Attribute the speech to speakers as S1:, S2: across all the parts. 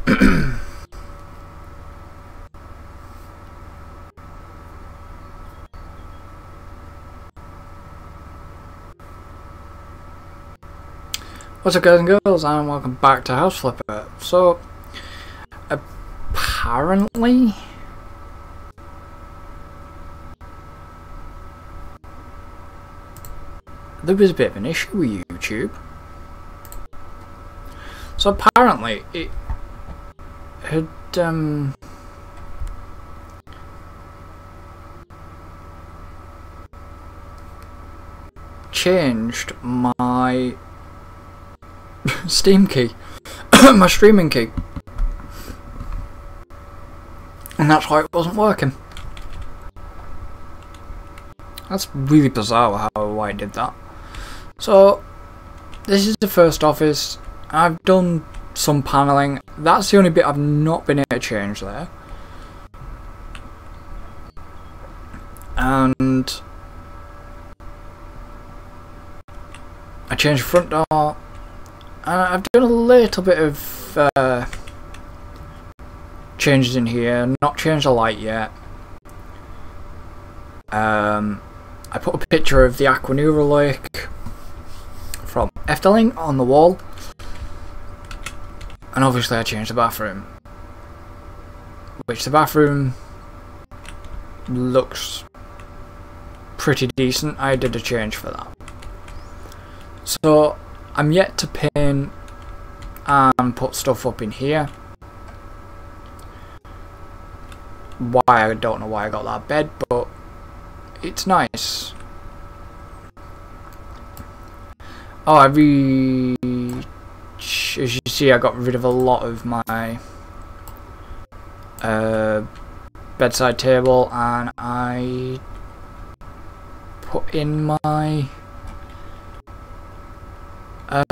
S1: What's up, guys and girls, and welcome back to House Flipper. So, apparently, there was a bit of an issue with YouTube. So apparently, it had changed my Steam key, my streaming key, and that's why it wasn't working. That's really bizarre why I did that. So this is the first office. I've done some paneling. That's the only bit I've not been able to change there. And I changed the front door. I've done a little bit of changes in here, not changed the light yet. I put a picture of the Aquanura Lake from Efteling on the wall, and obviously I changed the bathroom, which the bathroom looks pretty decent. I did a change for that. So I'm yet to paint and put stuff up in here. Why, I don't know why I got that bed, but it's nice. Oh, as you see, I got rid of a lot of my bedside table, and I put in my a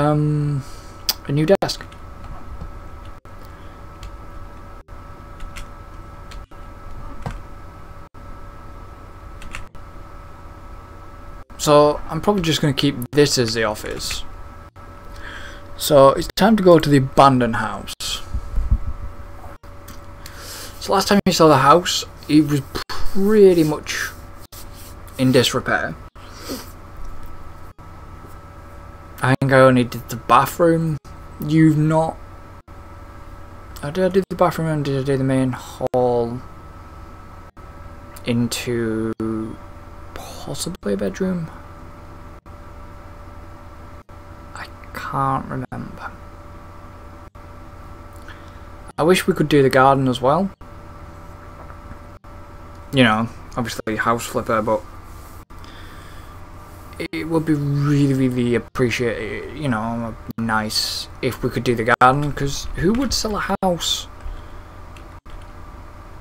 S1: new desk. So I'm probably just going to keep this as the office. So it's time to go to the abandoned house. So last time you saw the house, it was pretty much in disrepair. I think I only did the bathroom. You've not... Did I do the bathroom and did I do the main hall into possibly a bedroom? I can't remember. I wish we could do the garden as well. You know, obviously House Flipper, but it would be really appreciated, you know, nice if we could do the garden, because who would sell a house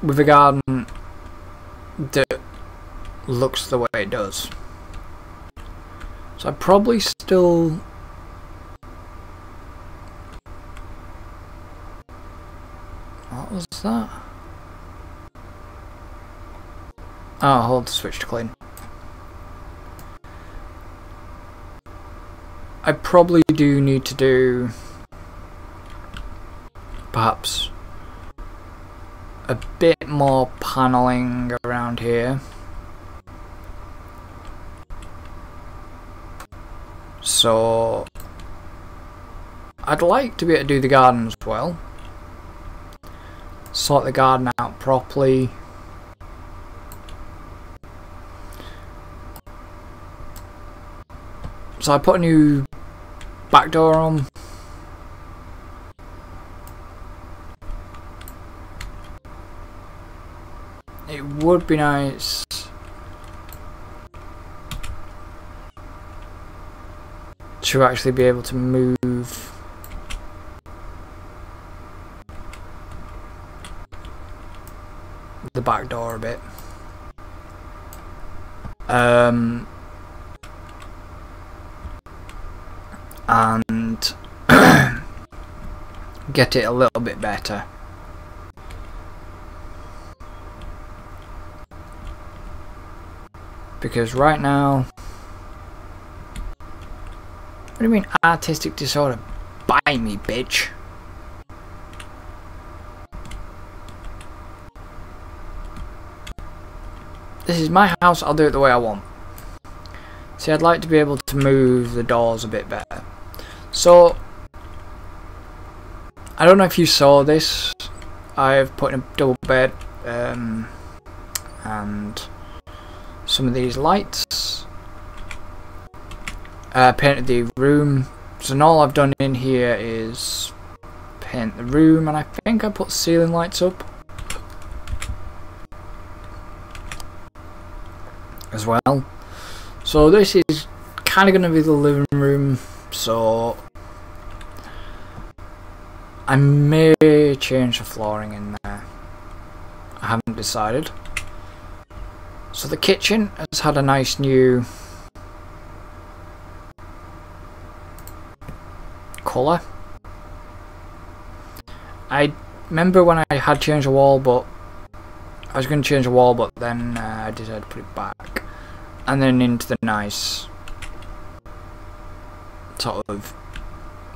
S1: with a garden that looks the way it does? So I'd probably still... What was that? Oh, hold the switch to clean. I probably do need to do perhaps a bit more paneling around here. So I'd like to be able to do the garden as well. Sort the garden out properly. So I put a new back door on. It would be nice to actually be able to move the back door a bit. And get it a little bit better. Because right now... What do you mean artistic disorder? Buy me, bitch. this is my house, I'll do it the way I want. See, I'd like to be able to move the doors a bit better. So, I don't know if you saw this, I've put in a double bed, and some of these lights. Painted the room, so all I've done in here is paint the room, and I think I put ceiling lights up as well. So this is kind of going to be the living room, so I may change the flooring in there. I haven't decided. So the kitchen has had a nice new colour. I remember when I had changed the wall, but I was going to change the wall, but then I decided to put it back. And then into the nice sort of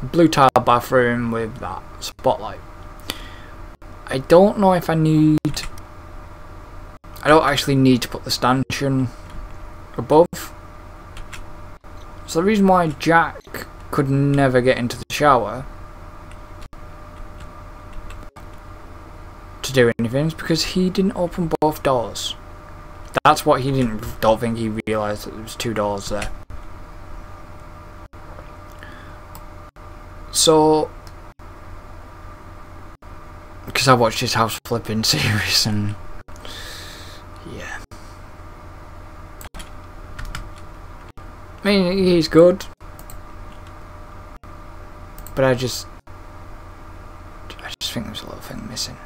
S1: blue tile bathroom with that spotlight. I don't know if I don't actually need to put the stanchion above. So the reason why Jack could never get into the shower to do anything is because he didn't open both doors. That's what he don't think he realised, that there was two doors there. So, because I watched his house flipping series, and yeah, I mean, he's good, but I just think there's a little thing missing.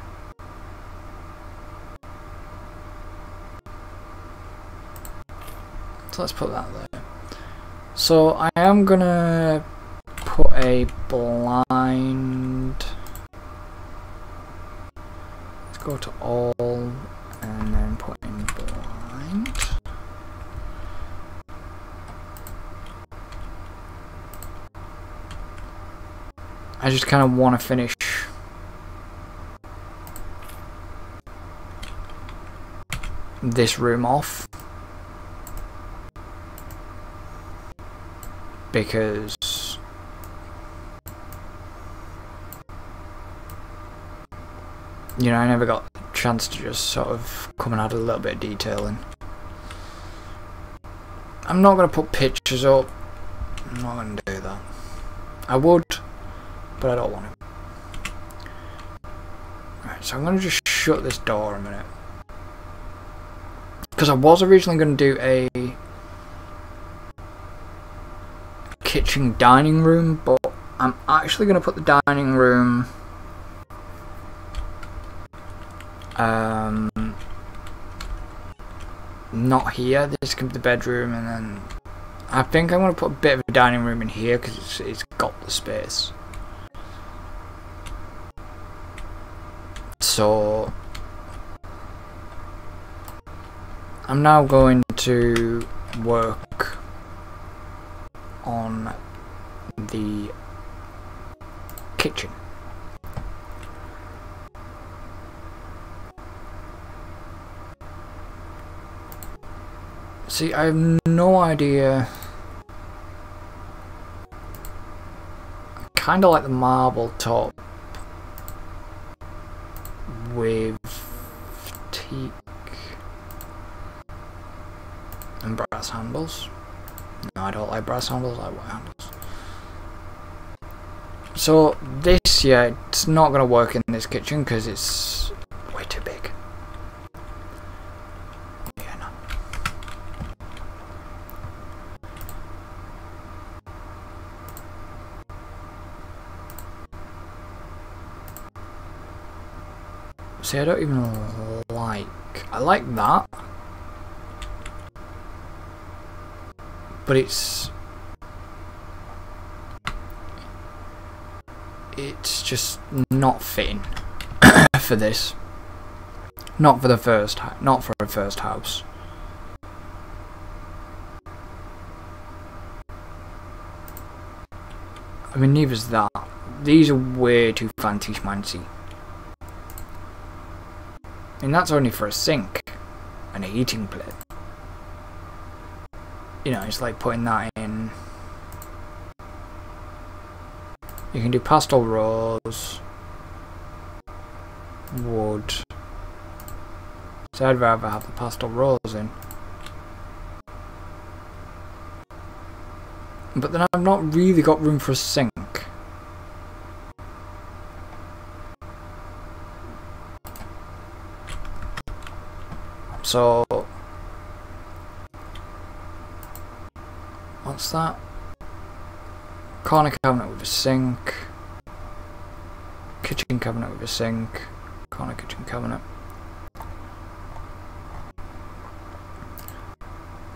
S1: So let's put that there. So I am gonna put a blind. Let's go to all and then put in blind. I just kind of want to finish this room off, because you know, I never got a chance to just sort of come and add a little bit of detail in. I'm not going to put pictures up, I'm not going to do that. I would, but I don't want to. Right, so I'm going to just shut this door a minute, because I was originally going to do a kitchen dining room, but I'm actually going to put the dining room not here. This could be the bedroom, and then I think I'm going to put a bit of a dining room in here because it's got the space. So I'm now going to work on the kitchen. See, I have no idea. I kind of like the marble top with teak and brass handles. No, I don't like brass handles, I like white handles. So this, yeah, it's not going to work in this kitchen because it's way too big. Yeah, no. See, I don't even like... I like that. But it's just not fitting for this. Not for a first house. I mean, neither's that. These are way too fancy schmancy. And that's only for a sink. and a heating plate. You know, it's like putting that in. You can do pastel rose, wood. So I'd rather have the pastel rose in. But then I've not really got room for a sink. So what's that? Corner cabinet with a sink. Kitchen cabinet with a sink. Corner kitchen cabinet.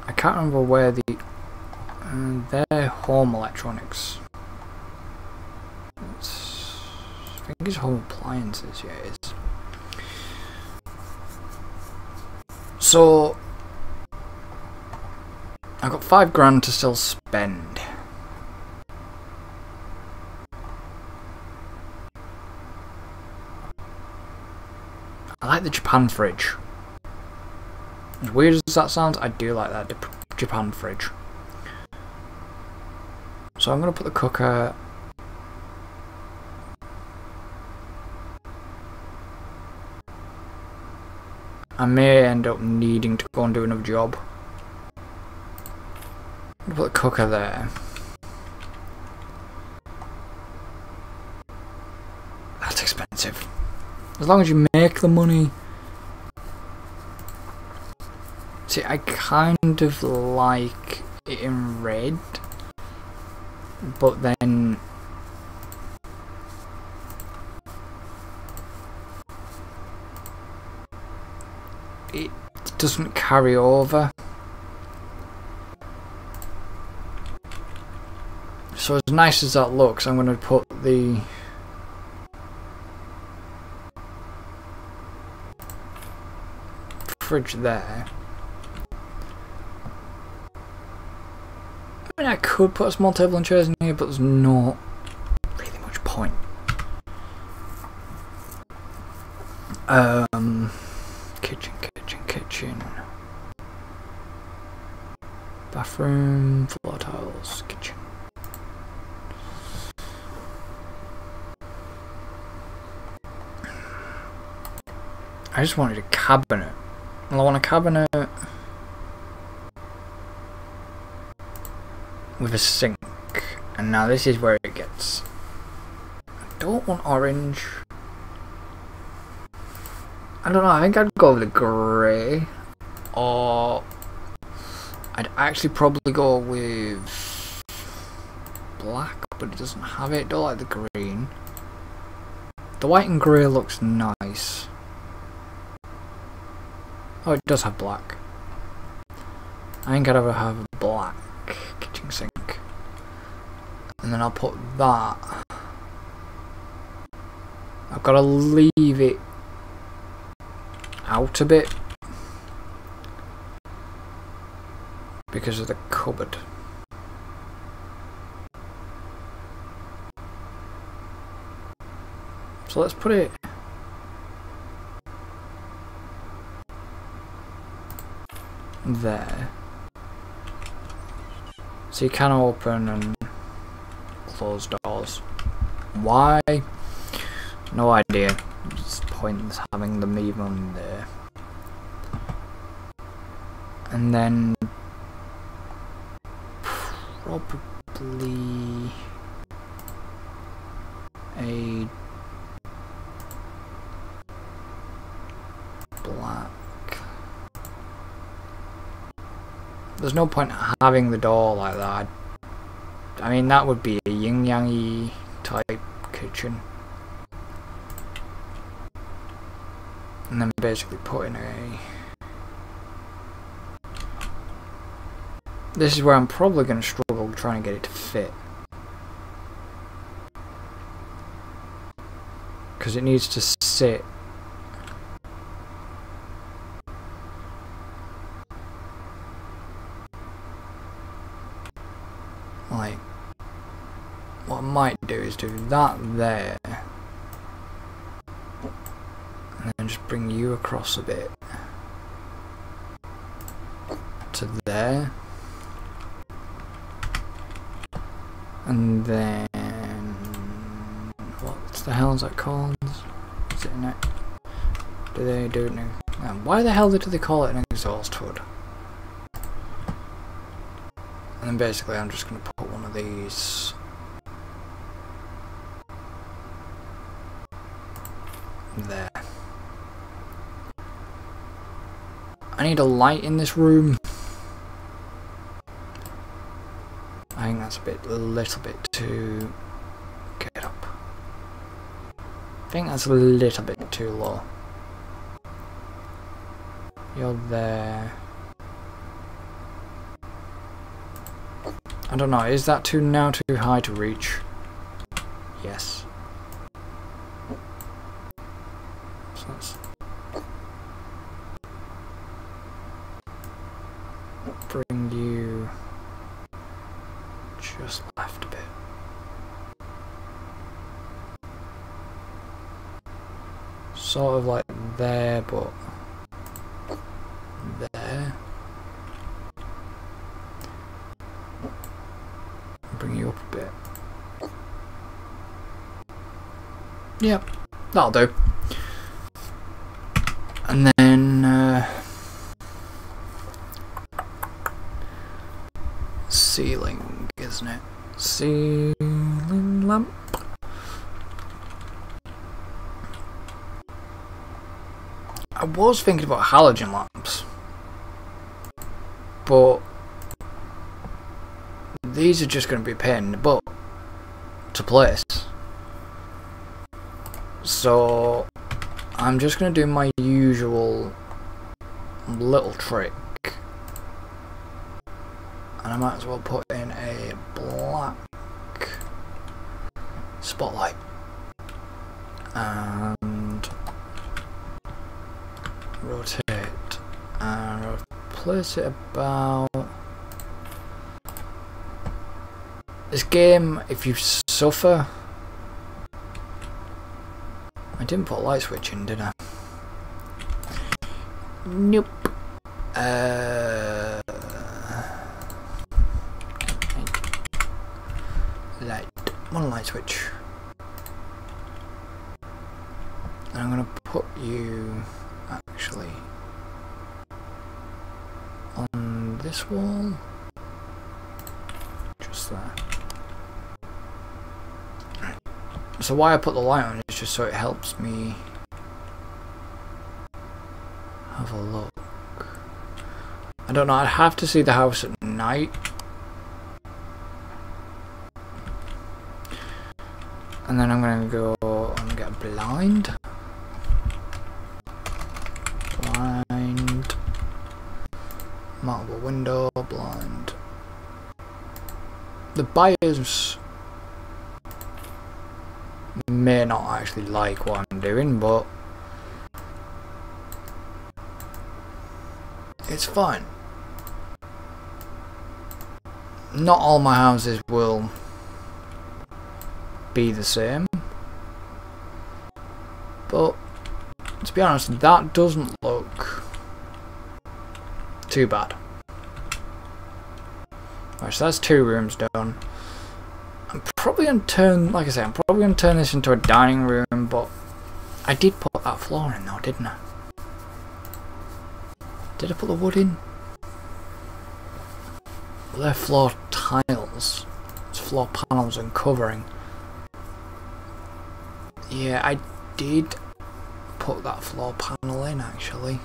S1: I can't remember where they're home electronics. I think it's home appliances, yeah it is. So I've got £5 to still spend. I like the Japan fridge. As weird as that sounds, I do like that Japan fridge. So I'm going to put the cooker. I may end up needing to go and do another job. I'm going to put the cooker there. That's expensive. As long as you make the money. See, I kind of like it in red. But then it doesn't carry over. So as nice as that looks, I'm going to put the fridge there. I mean, I could put a small table and chairs in here, but there's not really much point. Kitchen. Bathroom, floor tiles, kitchen. I just wanted a cabinet. Well, I want a cabinet with a sink. And now this is where it gets. I don't want orange. I don't know, I think I'd go with the grey. Or I'd actually probably go with black, but it doesn't have it. Don't like the green. The white and grey looks nice. Oh, it does have black. I think I'd ever have a black kitchen sink. And then I'll put that. I've got to leave it out a bit because of the cupboard. So let's put it there. So you can open and close doors. Why? No idea. It's pointless having them even there. And then probably a black. There's no point having the door like that. I mean, that would be a yin-yang-y type kitchen. And then basically putting a... This is where I'm probably going to struggle trying to get it to fit. Because it needs to sit. Like, what I might do is do that there. And then just bring you across a bit. to there. And then what the hell is that called? Is it an, do they do it now? Why the hell do they call it an exhaust hood? And then basically I'm just going to put one of these there. I need a light in this room. I think that's a little bit too... Get up. I think that's a little bit too low. You're there. I don't know, is that too high to reach? Yes. So let's bring you just left a bit. Sort of like there, but there. Bring you up a bit. Yep, that'll do. And then ceiling, isn't it? Ceiling lamp. I was thinking about halogen lamps, but these are just going to be a pain in the butt to place. So I'm just going to do my usual little trick, and I might as well put in a black spotlight and rotate and place it about. This game, if you suffer... I didn't put a light switch in, did I? Nope. Light. One light switch. And I'm going to put you actually on this wall. Just there. So why I put the light on is just so it helps me have a look. I don't know, I'd have to see the house at night. And then I'm going to go and get a blind. Blind. Multiple window, blind. The buyers may not actually like what I'm doing, but it's fine. Not all my houses will be the same, but to be honest, that doesn't look too bad. Right, so that's 2 rooms done. I'm probably going to turn, like I say, I'm probably going to turn this into a dining room, but I did put that floor in though, didn't I? Did I put the wood in? Well, they're floor tiles. It's floor panels and covering. Yeah, I did put that floor panel in actually.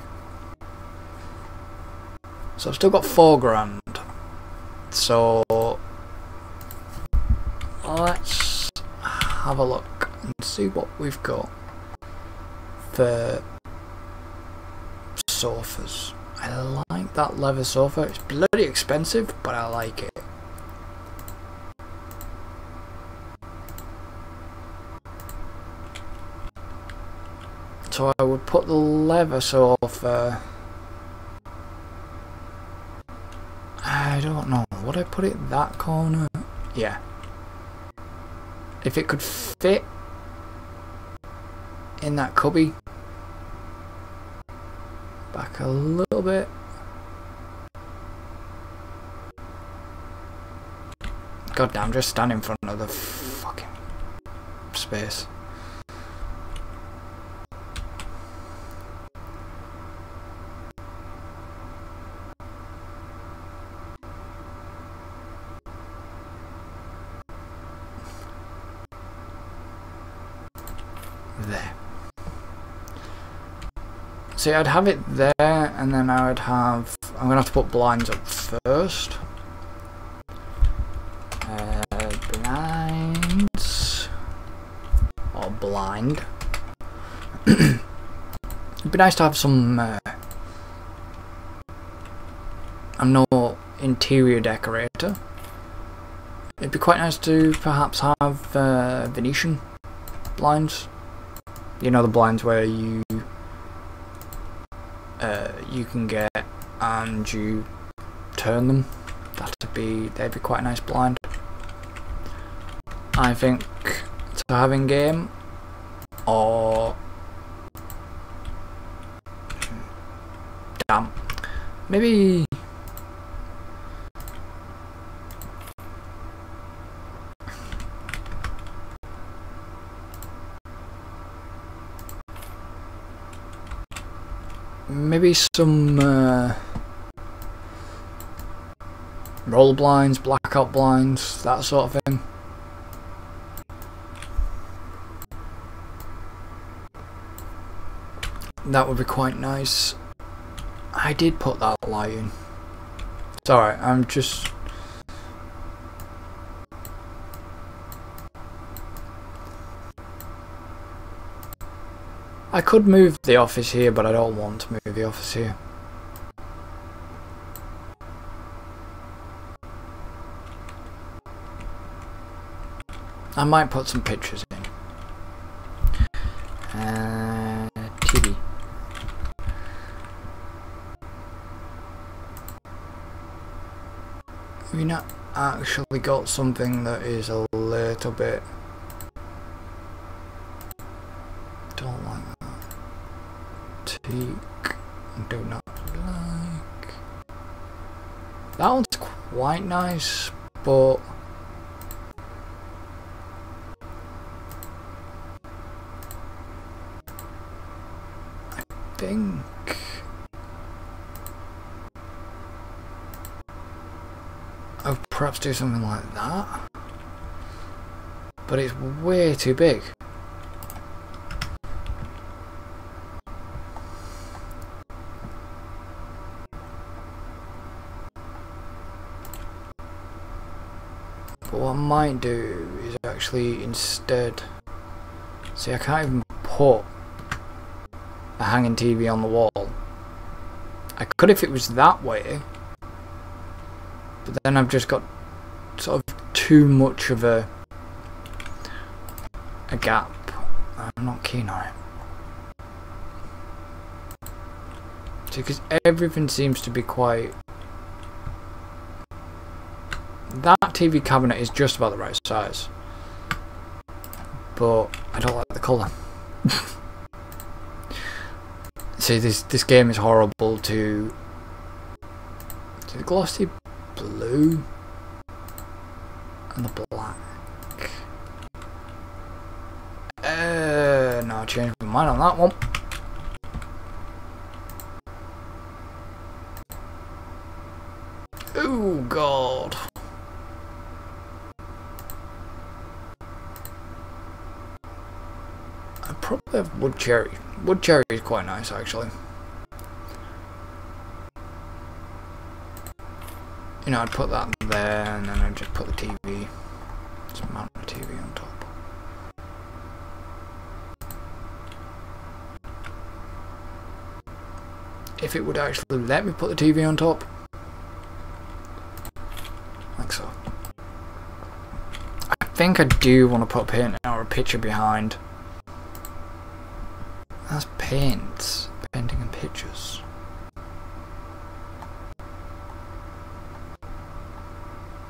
S1: So I've still got £4 grand. So let's have a look and see what we've got for sofas. I like that leather sofa. It's bloody expensive, but I like it. So I would put the leather sofa. I don't know. Would I put it in that corner? Yeah. If it could fit in that cubby. Back a little bit. God damn, just stand in front of the fucking space. There. See, I'd have it there, and then I would have... I'm going to have to put blinds up first. Blinds... or blind. It'd be nice to have some... I'm no interior decorator. It'd be quite nice to perhaps have Venetian blinds. You know, the blinds where you can get and you turn them. They'd be quite a nice blind. I think to have in game, or damn, maybe. Maybe some roll blinds, blackout blinds, that sort of thing. That would be quite nice. I did put that light in. It's alright, I'm just... I could move the office here, but I don't want to move the office here. I might put some pictures in. TV. Have you not actually got something that is a little bit... Don't like that. Teak. Do not like. That one's quite nice, but I think I'll perhaps do something like that, but it's way too big. But what I might do is actually instead... See, I can't even put a hanging TV on the wall. I could if it was that way, but then I've just got sort of too much of a gap. I'm not keen on it. See, because everything seems to be quite... That TV cabinet is just about the right size, but I don't like the colour. See, this game is horrible to the glossy blue and the black. No, I changed my mind on that one. Oh God. I probably have wood cherry. Wood cherry is quite nice actually. You know, I'd put that there and then I'd just put the TV. Just mount the TV on top. If it would actually let me put the TV on top. Like so. I think I do want to put a paint or a picture behind. That's paint. Painting and pictures.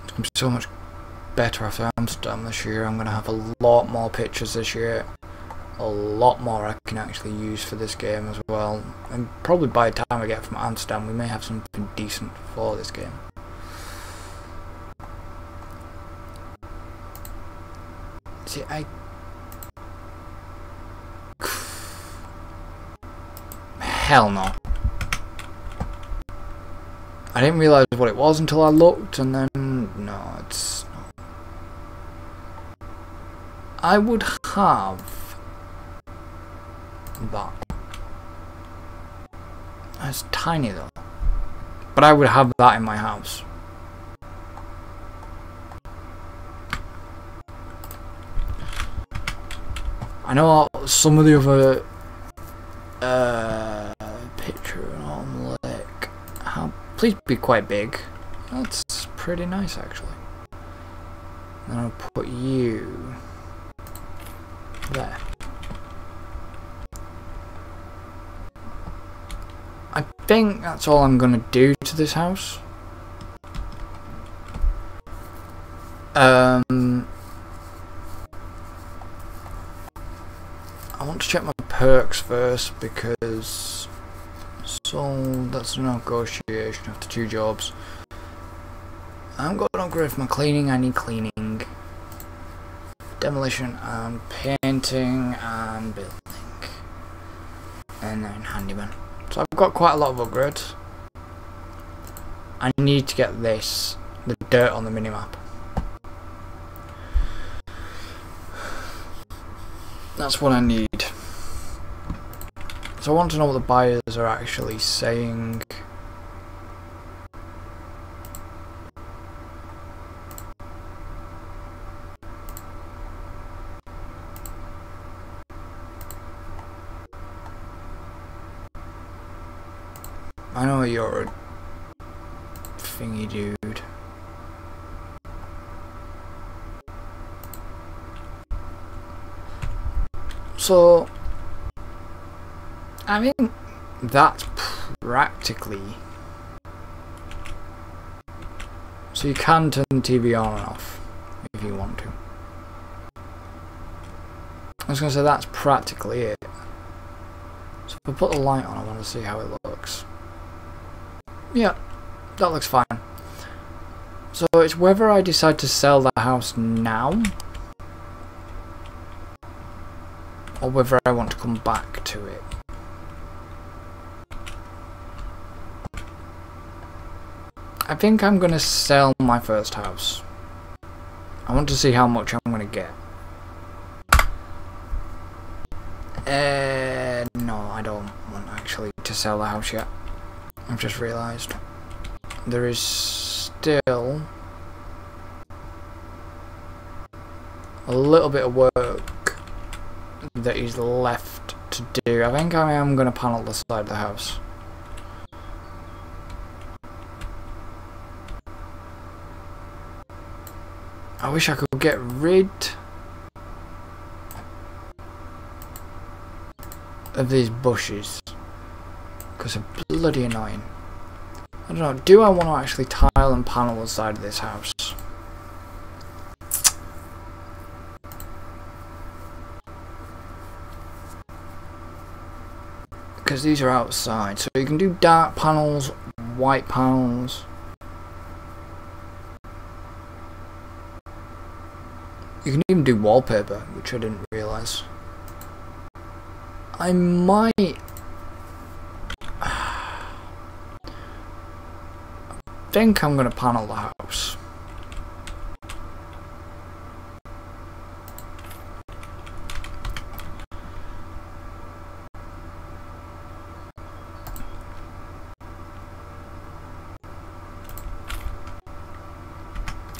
S1: It's going to be so much better after Amsterdam this year. I'm going to have a lot more pictures this year. A lot more I can actually use for this game as well. And probably by the time I get from Amsterdam, we may have something decent for this game. See, hell no. I didn't realise what it was until I looked, and then no, it's not. I would have that. It's tiny though, but I would have that in my house. I know some of the other picture on Lake have please be quite big. That's pretty nice actually. And I'll put you there. I think that's all I'm gonna do to this house. I want to check my perks first because that's a negotiation after 2 jobs. I haven't got an upgrade for my cleaning. I need cleaning, demolition and painting and building, and then handyman. So I've got quite a lot of upgrades. I need to get this, the dirt on the minimap. That's what I need. So I want to know what the buyers are actually saying. I know you're a thingy dude. So I mean, that's practically. So you can turn the TV on and off if you want to. I was going to say that's practically it. So if I put the light on, I want to see how it looks. Yeah, that looks fine. So it's whether I decide to sell the house now or whether I want to come back to it. I think I'm going to sell my first house. I want to see how much I'm going to get. No, I don't want actually to sell the house yet. I've just realised there is still a little bit of work that is left to do. I think I am going to panel the side of the house. I wish I could get rid of these bushes because they're bloody annoying. I don't know, do I want to actually tile and panel the side of this house? Because these are outside, so you can do dark panels, white panels. You can even do wallpaper, which I didn't realise. I might... I think I'm going to panel the house.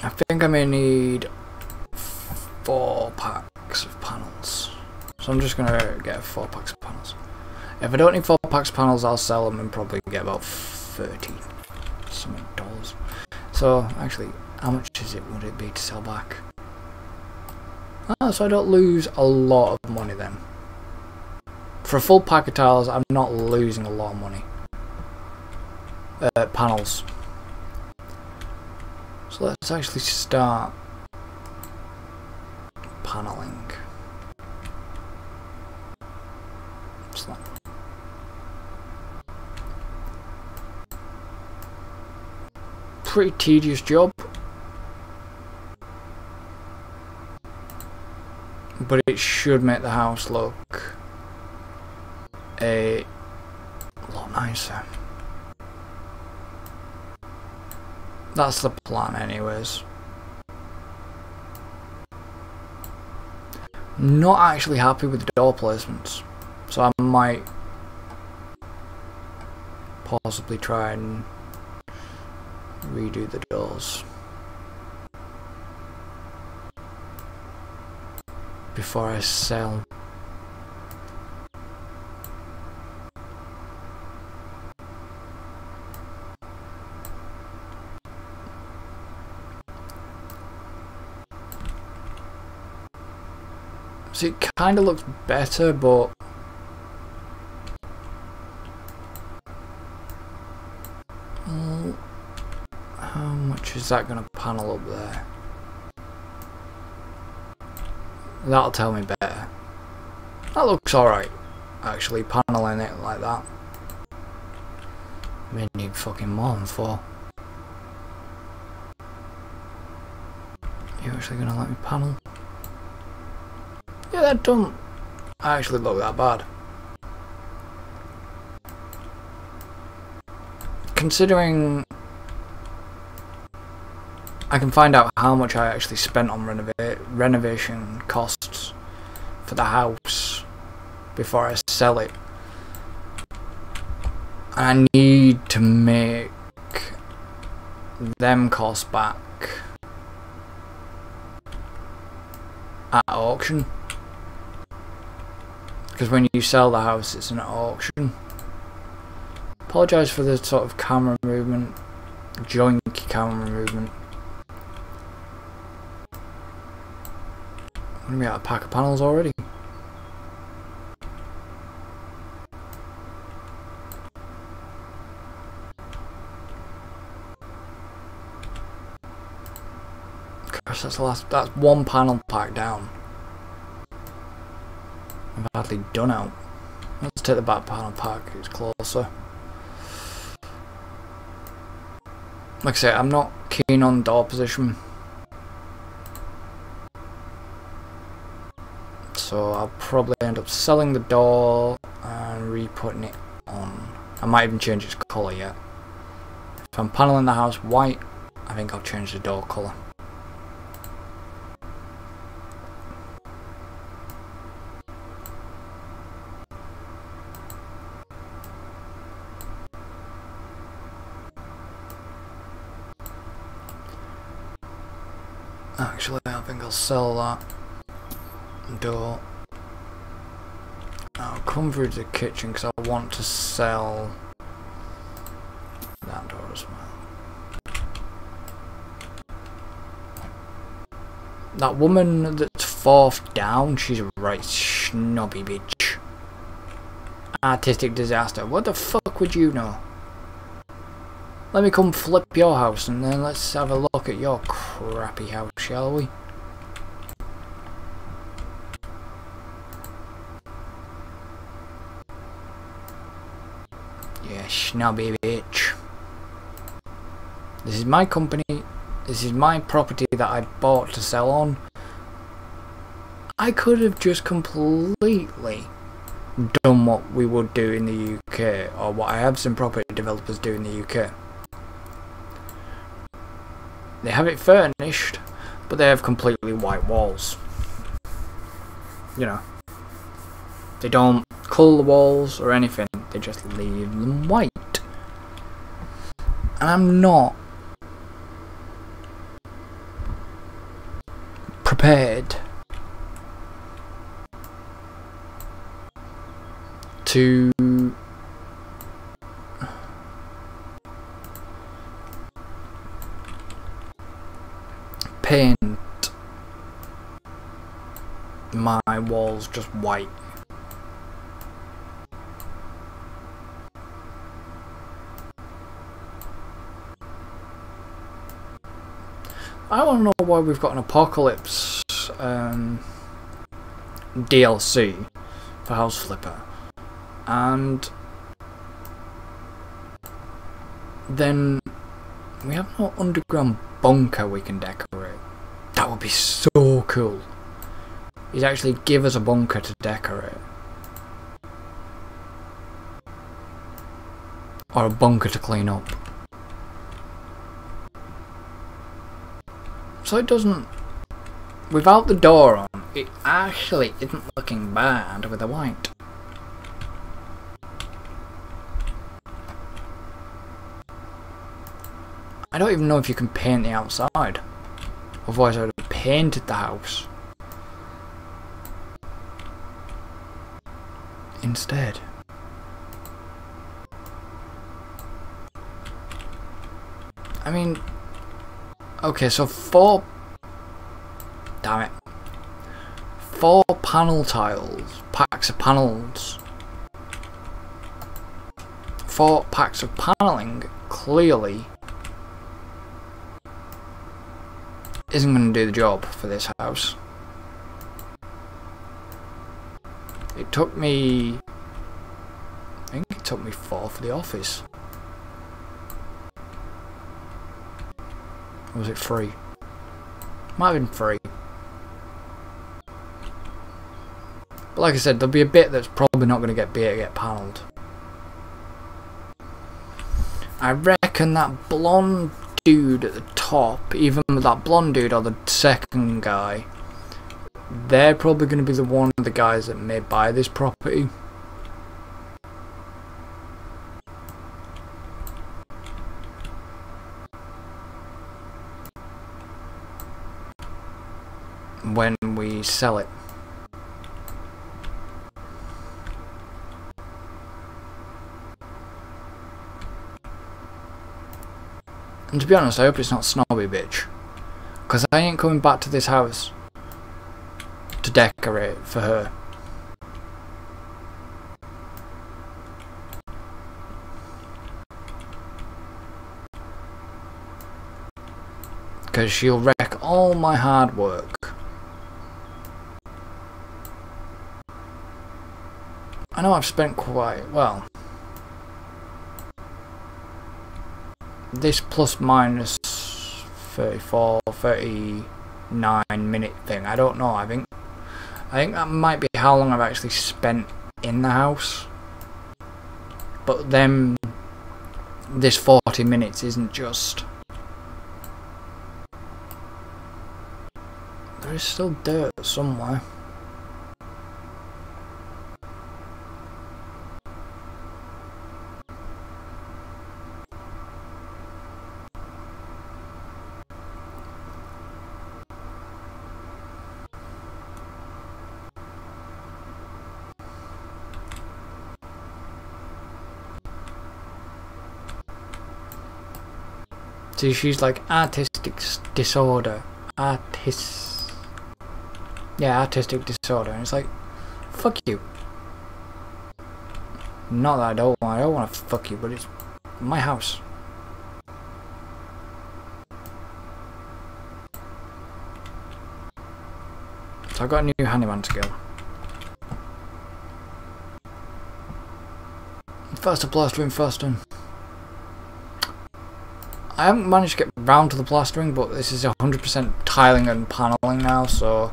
S1: I think I may need 4 packs of panels. So I'm just gonna get 4 packs of panels. If I don't need 4 packs of panels, I'll sell them and probably get about 30 something dollars. So actually, how much would it be to sell back? Oh, so I don't lose a lot of money then. For a full pack of tiles, I'm not losing a lot of money. Panels. So let's actually start paneling. What's that? Pretty tedious job. but it should make the house look a lot nicer. That's the plan anyways. Not actually happy with the door placements, so I might possibly try and redo the doors before I sell. So it kind of looks better, but how much is that going to panel up there? That'll tell me better. That looks alright, actually, paneling it like that. May need fucking more than 4. You actually gonna let me panel? Yeah, that don't actually look that bad. Considering I can find out how much I actually spent on renovation costs for the house before I sell it. I need to make them costs back at auction, because when you sell the house it's an auction. Apologise for the sort of camera movement, joinky camera movement. I'm gonna be out of pack of panels already. Gosh, that's one panel pack down. I'm badly done out. Let's take the back panel pack, it's closer. Like I say, I'm not keen on door position, so I'll probably end up selling the door and re-putting it on. I might even change its colour yet. If I'm paneling the house white, I think I'll change the door colour. Actually, I think I'll sell that door. I'll come through to the kitchen because I want to sell that door as well. That woman that's 4th down, she's a right snobby bitch. Artistic disaster. What the fuck would you know? Let me come flip your house and then let's have a look at your crappy house, shall we? Yeah, snobby bitch. This is my company. This is my property that I bought to sell on. I could have just completely done what we would do in the UK, or what I have seen property developers do in the UK. They have it furnished, but they have completely white walls. You know, they don't colour the walls or anything, they just leave them white. And I'm not prepared to paint my walls just white. I want to know why we've got an Apocalypse DLC for House Flipper, and then we have no underground bunker we can decorate. That would be so cool. is actually give us a bunker to decorate. Or a bunker to clean up. So it doesn't... Without the door on, it actually isn't looking bad with the white. I don't even know if you can paint the outside. Otherwise I would have painted the house instead. I mean, okay, so 4 panel tiles, packs of panels, 4 packs of paneling clearly isn't going to do the job for this house. It took me, I think it took me 4 for the office. Or was it 3? Might have been 3. But like I said, there'll be a bit that's probably not going to get panelled. I reckon that blonde dude at the top, even that blonde dude or the second guy, they're probably going to be the one of the guys that may buy this property. When we sell it. And to be honest, I hope it's not Snobby Bitch, because I ain't coming back to this house to decorate for her. Because she'll wreck all my hard work. I know I've spent quite, well, this plus minus 34, 39 minute thing, I don't know, I think that might be how long I've actually spent in the house. But then this 40 minutes isn't just... There is still dirt somewhere. See, she's like artistic disorder. Artistic disorder. And it's like, fuck you. Not that I don't want to fuck you, but it's my house. So I got a new handyman skill. Faster plastering, faster. I haven't managed to get round to the plastering, but this is 100% tiling and paneling now, so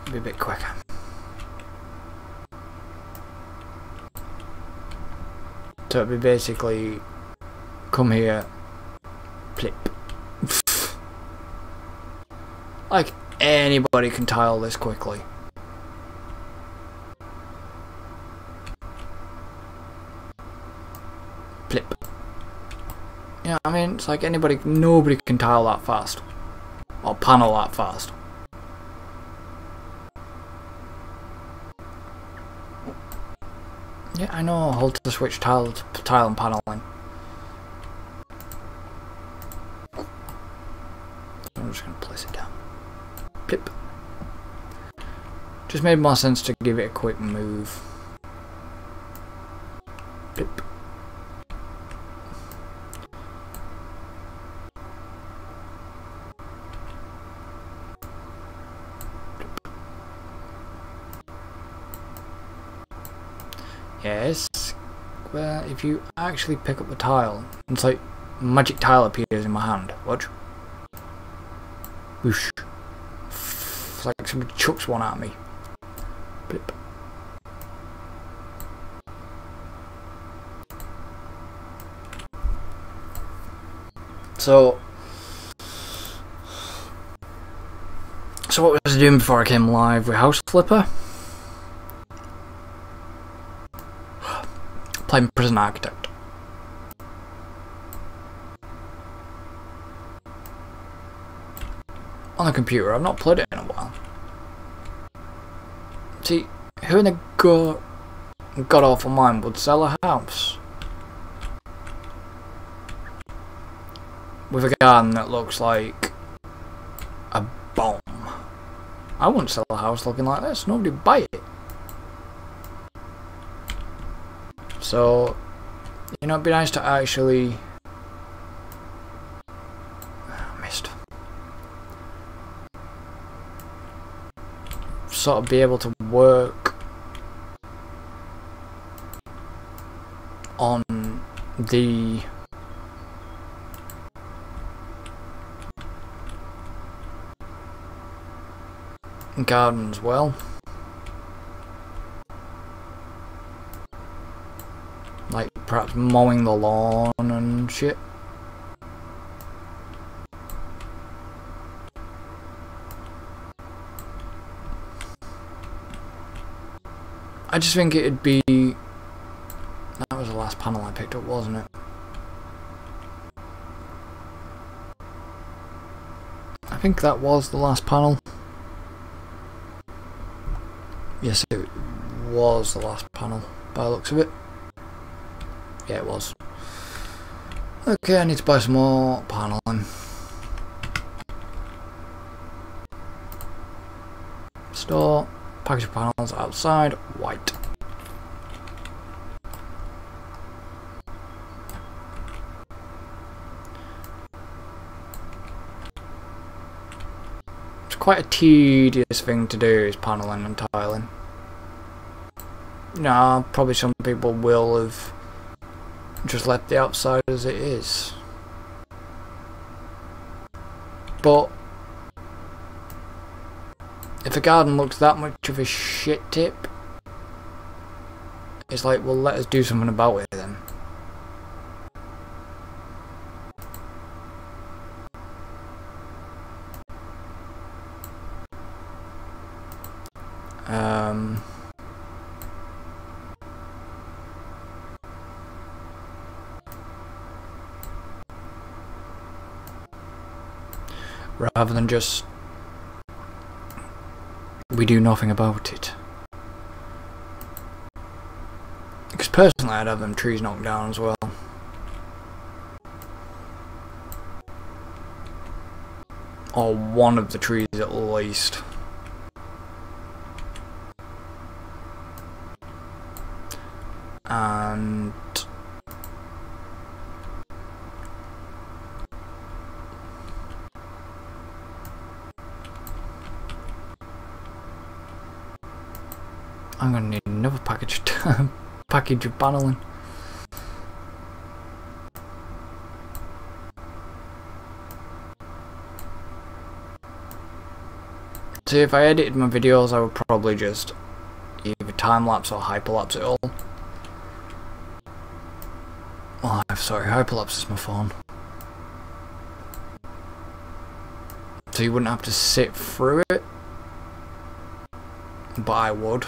S1: it'll be a bit quicker. So it'll be basically come here, flip. Like anybody can tile this quickly. Flip. Yeah, I mean, it's like nobody can tile that fast. Or panel that fast. Yeah, I know, hold to switch tile and paneling. I'm just going to place it down. Plip. Just made more sense to give it a quick move. Plip. Yes, well, if you actually pick up the tile, it's like magic tile appears in my hand. Watch. Whoosh. It's like somebody chucks one at me. Blip. So what was I doing before I came live with House Flipper? Playing Prison Architect. On the computer, I've not played it in a while. See, who in the god awful mind would sell a house with a garden that looks like a bomb? I wouldn't sell a house looking like this. Nobody would buy it. So, you know, it'd be nice to actually... missed. Sort of be able to work on the garden as well. Like perhaps mowing the lawn and shit. I just think it'd be... That was the last panel I picked up, wasn't it? I think that was the last panel. Yes, it was the last panel, by the looks of it. Yeah, it was. Okay, I need to buy some more paneling. Store, package of panels outside, white. It's quite a tedious thing to do, is paneling and tiling. No, probably some people will have just left the outside as it is. But if a garden looks that much of a shit tip, it's like, well, let us do something about it then. Rather than just we do nothing about it. Because personally I'd have them trees knocked down as well. Or one of the trees at least. And I'm gonna need another package of paneling. See, if I edited my videos, I would probably just either time lapse or hyperlapse it all. Oh, I'm sorry, hyperlapse is my phone. So you wouldn't have to sit through it, but I would.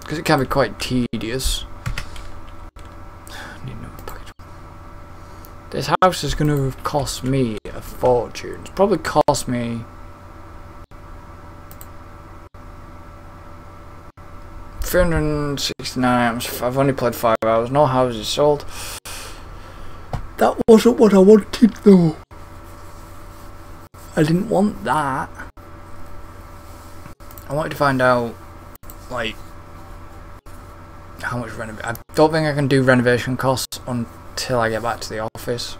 S1: Because it can be quite tedious. Need another package. This house is going to cost me a fortune. It's probably cost me $369. I've only played 5 hours. No houses sold. That wasn't what I wanted though. I didn't want that. I wanted to find out, like, how much renovation. I don't think I can do renovation costs until I get back to the office.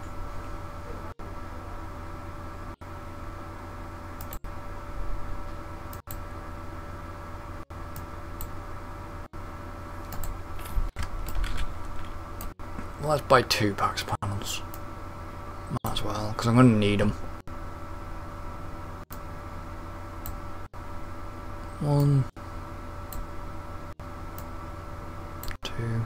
S1: let's buy 2 packs of panels. Might as well, because I'm going to need them. 1, 2.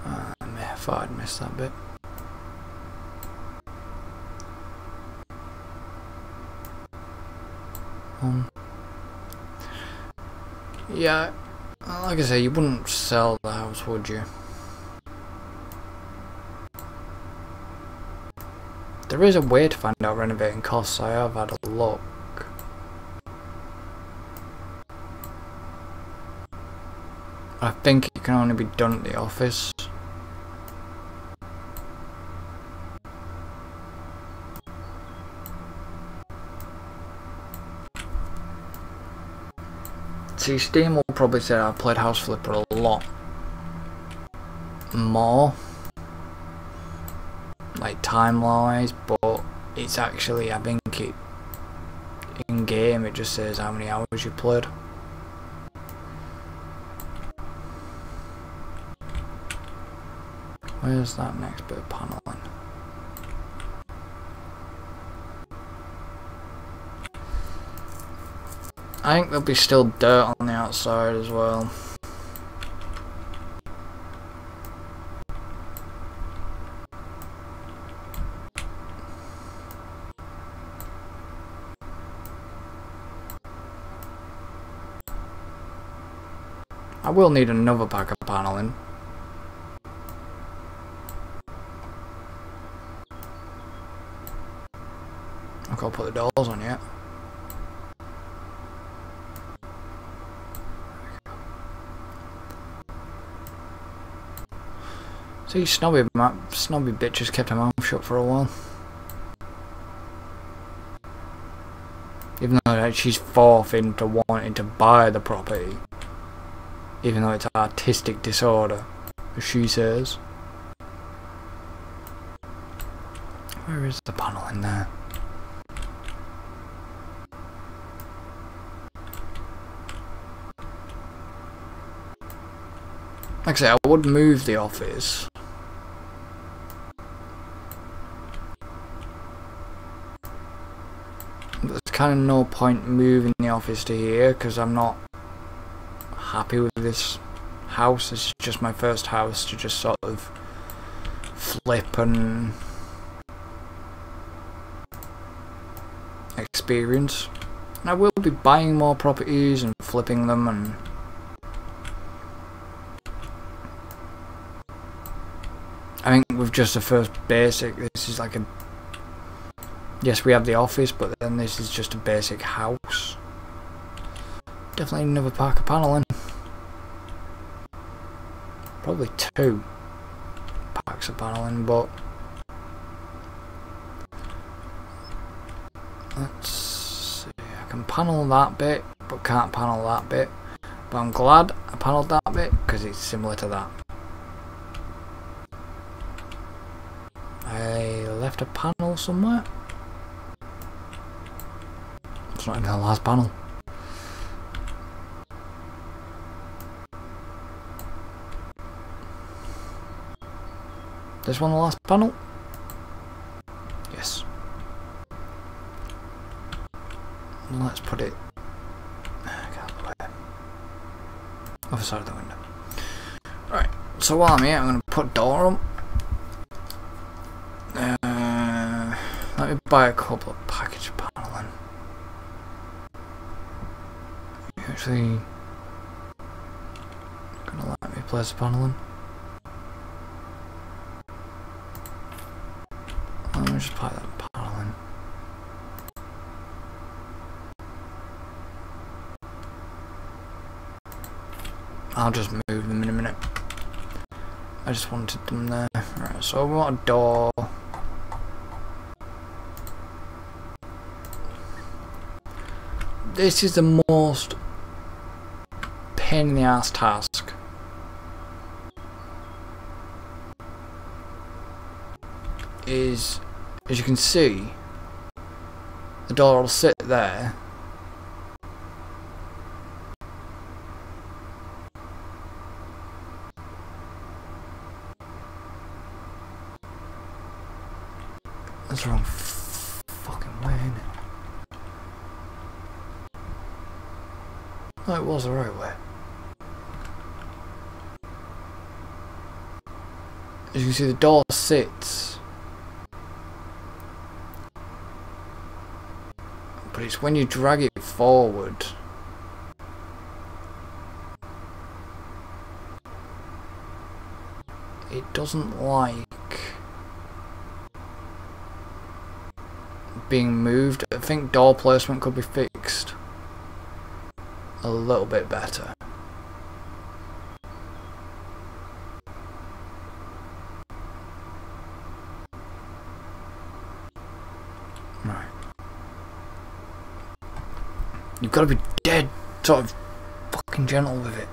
S1: I thought I'd missed that bit. Yeah, like I say, you wouldn't sell the house, would you? There is a way to find out renovating costs. I have had a look. I think it can only be done at the office. See, Steam will probably say I've played House Flipper a lot more, like time-wise, but it's actually, I think it, in game it just says how many hours you played. Where's that next bit of paneling? I think there'll be still dirt on the outside as well. I will need another pack of paneling. I've got to put the doors on yet. See, snobby bitch has kept her mouth shut for a while. Even though she's fourth into wanting to buy the property. Even though it's artistic disorder, as she says. Where is the panel in there? Like I say, I would move the office. There's kind of no point moving the office to here because I'm not happy with this house. It's just my first house to just sort of flip and experience. And I will be buying more properties and flipping them, and I think with just the first basic, this is like a, yes, we have the office, but then this is just a basic house. Definitely another pack of paneling. Probably 2 packs of paneling, but let's see. I can panel that bit, but can't panel that bit. But I'm glad I panelled that bit because it's similar to that. I left a panel somewhere. It's not even the last panel. This one the last panel? Yes. Let's put it out of the way. Other side of the window. Right, so while I'm here, I'm going to put door on. Let me buy a couple of package paneling. Actually, gonna let me place the paneling. Let me just buy that paneling. I'll just move them in a minute. I just wanted them there. Right, so we want a door. This is the most pain in the ass task. is, as you can see, the door will sit there. That's the wrong fucking way, isn't it? Oh, it was the right way. As you can see, the door sits. But it's when you drag it forward. It doesn't like being moved. I think door placement could be fixed a little bit better. Right. You've got to be dead sort of fucking gentle with it.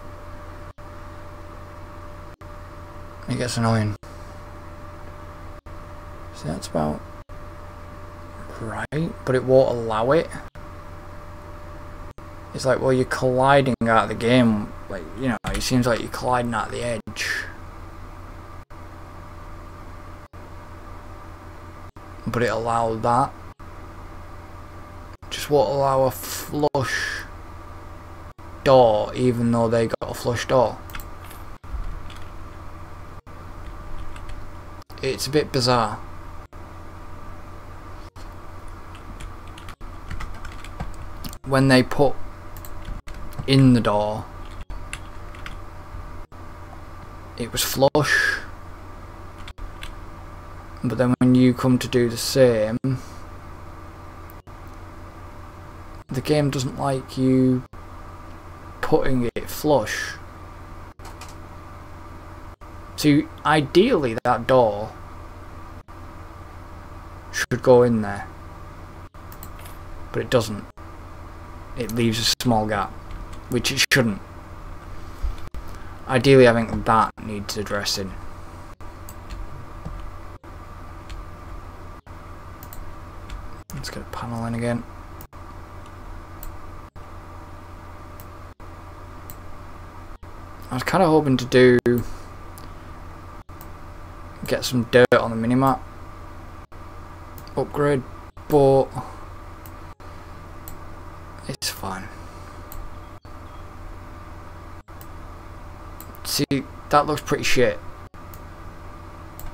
S1: It gets annoying. See, that's about right, but it won't allow it. It's like, well, you're colliding out of the game. Like, you know, it seems like you're colliding out of the edge. But it allowed that. Just won't allow a flush door, even though they got a flush door. It's a bit bizarre. When they put in the door, it was flush, but then when you come to do the same, the game doesn't like you putting it flush. So ideally that door should go in there, but it doesn't. It leaves a small gap, which it shouldn't. Ideally, I think that needs addressing. Let's get a panel in again. I was kind of hoping to get some dirt on the minimap upgrade, but it's fine. See, that looks pretty shit.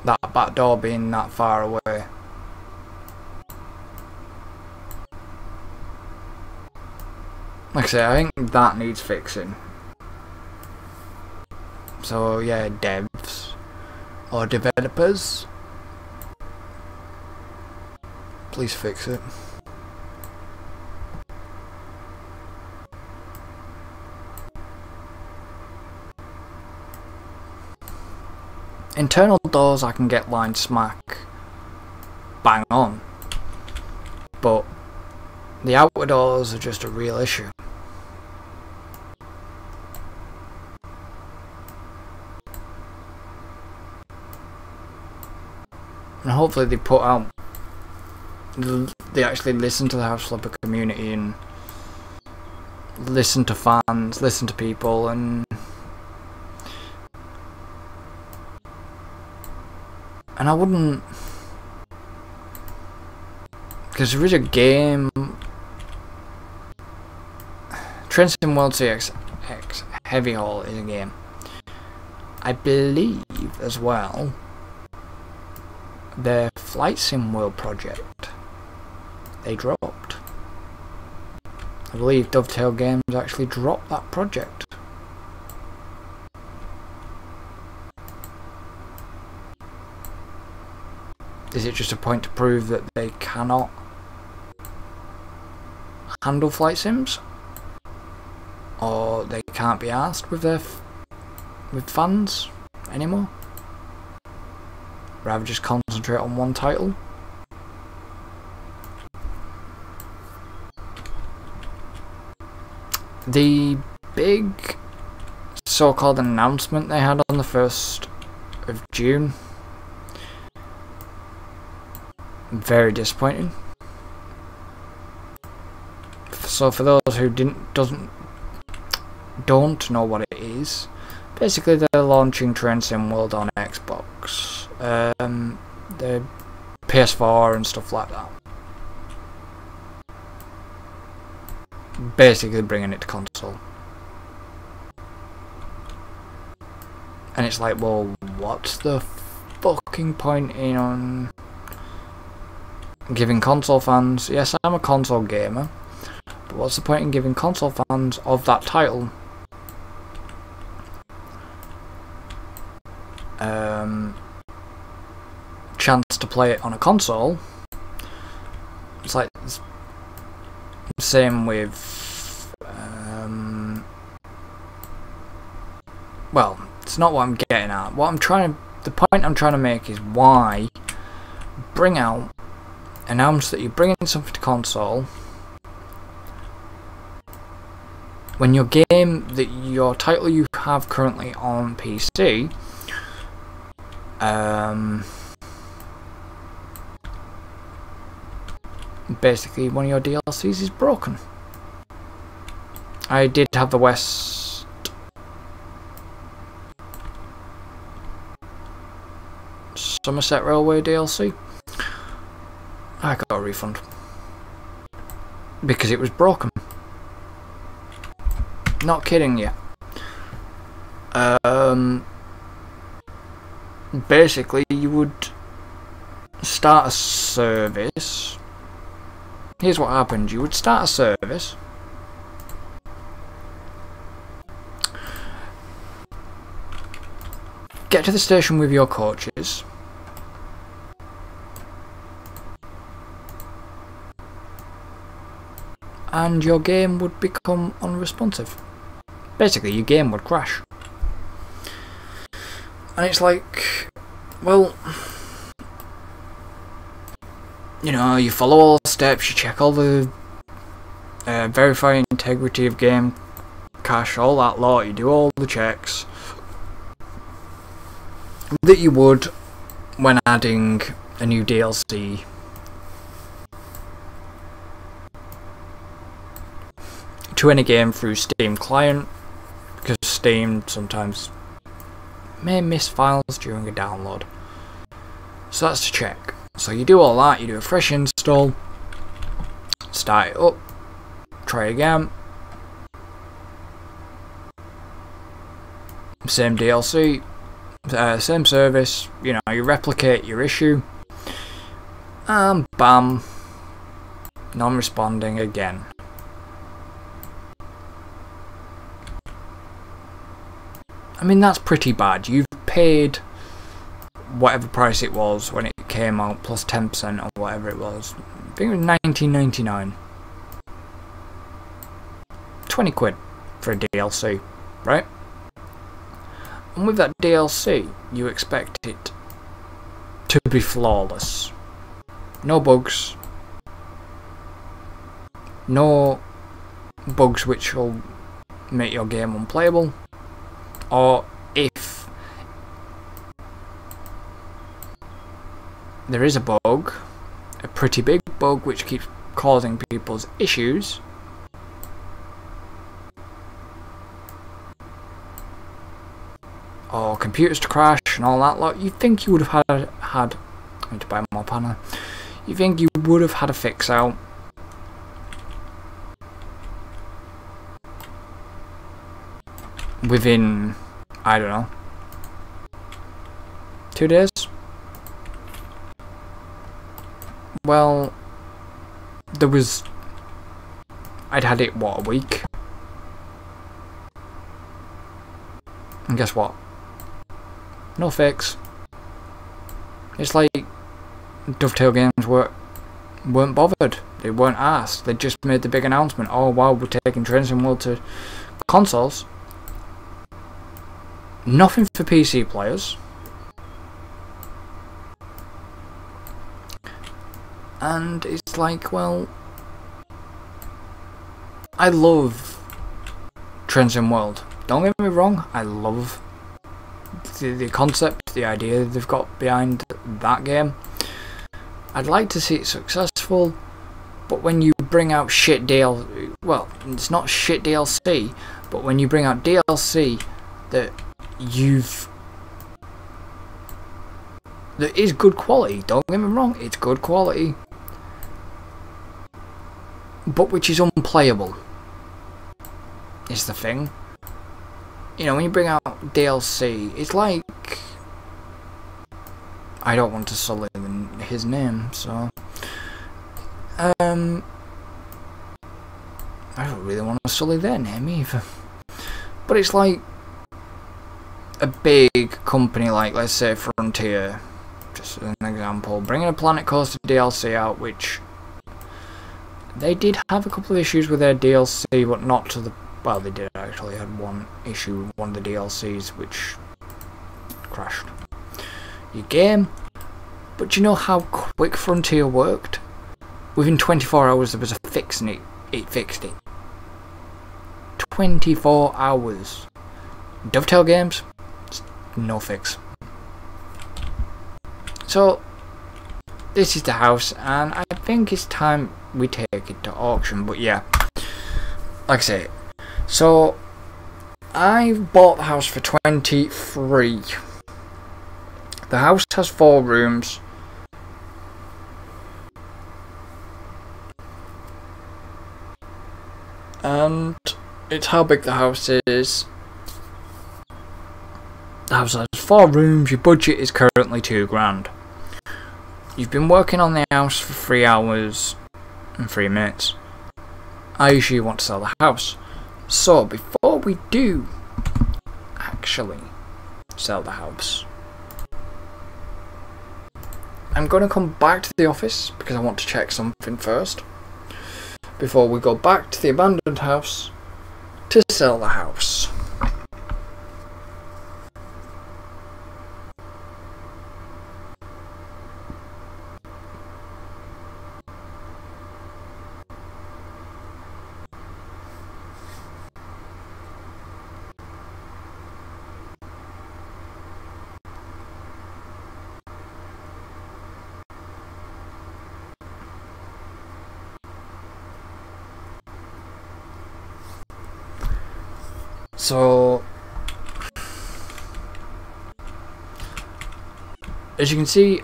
S1: That back door being that far away. Like I say, I think that needs fixing. So yeah, devs or developers, please fix it. Internal doors I can get line smack bang on, but the outer doors are just a real issue. And hopefully they put out, they actually listen to the house flipper community and listen to fans, listen to people, and I wouldn't, because there is a game, Train Sim World CX Heavy Haul is a game. I believe as well their Flight Sim World project, they dropped. I believe Dovetail Games actually dropped that project. Is it just a point to prove that they cannot handle flight sims, or they can't be asked with their with fans anymore? Rather just concentrate on one title. The big so-called announcement they had on the 1st of June very disappointing. So for those who don't know what it is, basically they're launching Train Sim World on Xbox, the PS4 and stuff like that. Basically bringing it to console. And it's like, well, what's the fucking point in on giving console fans... Yes, I'm a console gamer, but what's the point in giving console fans of that title chance to play it on a console? It's like the same with well, it's not what I'm getting at. The point I'm trying to make is, why announce that you're bringing something to console when your title you have currently on PC basically one of your DLCs is broken. I did have the West Somerset Railway DLC. I got a refund because it was broken. Not kidding you. Basically, you would start a service. Here's what happened. You would start a service. Get to the station with your coaches. And your game would become unresponsive. Basically, your game would crash. And it's like, well, you know, you follow all the steps, you check all the verify integrity of game cache, all that lot, you do all the checks that you would when adding a new DLC to any game through Steam client, because Steam sometimes may miss files during a download. So that's to check. So you do all that, you do a fresh install, start it up, try again, same DLC, same service, you know, you replicate your issue, and bam, non-responding again. I mean, that's pretty bad. You've paid whatever price it was when it came out, plus 10% or whatever it was. I think it was $19.99. 20 quid for a DLC, right? And with that DLC, you expect it to be flawless. No bugs. No bugs which will make your game unplayable. Or if there is a bug, a pretty big bug which keeps causing people's issues, or computers to crash and all that lot, you think you would have had I need to buy more panel. You think you would have had a fix out within, I don't know, 2 days? Well, I'd had it, what, a week? And guess what? No fix. It's like Dovetail Games weren't bothered. They weren't asked. They just made the big announcement. Oh wow, we're taking Train Sim World to consoles. Nothing for PC players. And it's like, well, I love Train Sim World. Don't get me wrong, I love the concept, the idea they've got behind that game. I'd like to see it successful, but when you bring out shit DLC, well, it's not shit DLC, but when you bring out DLC that is good quality, don't get me wrong, it's good quality, but which is unplayable, is the thing. You know, when you bring out DLC, it's like, I don't want to sully his name, so I don't really want to sully their name either. But it's like a big company like, let's say, Frontier, just as an example, bringing a Planet Coaster DLC out, which they did have a couple of issues with their DLC, but not to the... Well, they did actually had one issue with one of the DLCs, which crashed your game. But you know how quick Frontier worked? Within 24 hours there was a fix and it fixed it. 24 hours. Dovetail games, no fix. So, this is the house, and I think it's time we take it to auction, but yeah. Like I say, so I bought the house for 23. The house has 4 rooms. And it's how big the house is. The house has 4 rooms. Your budget is currently £2,000. You've been working on the house for 3 hours and 3 minutes. I usually want to sell the house. So before we do actually sell the house, I'm going to come back to the office because I want to check something first before we go back to the abandoned house to sell the house. So, as you can see,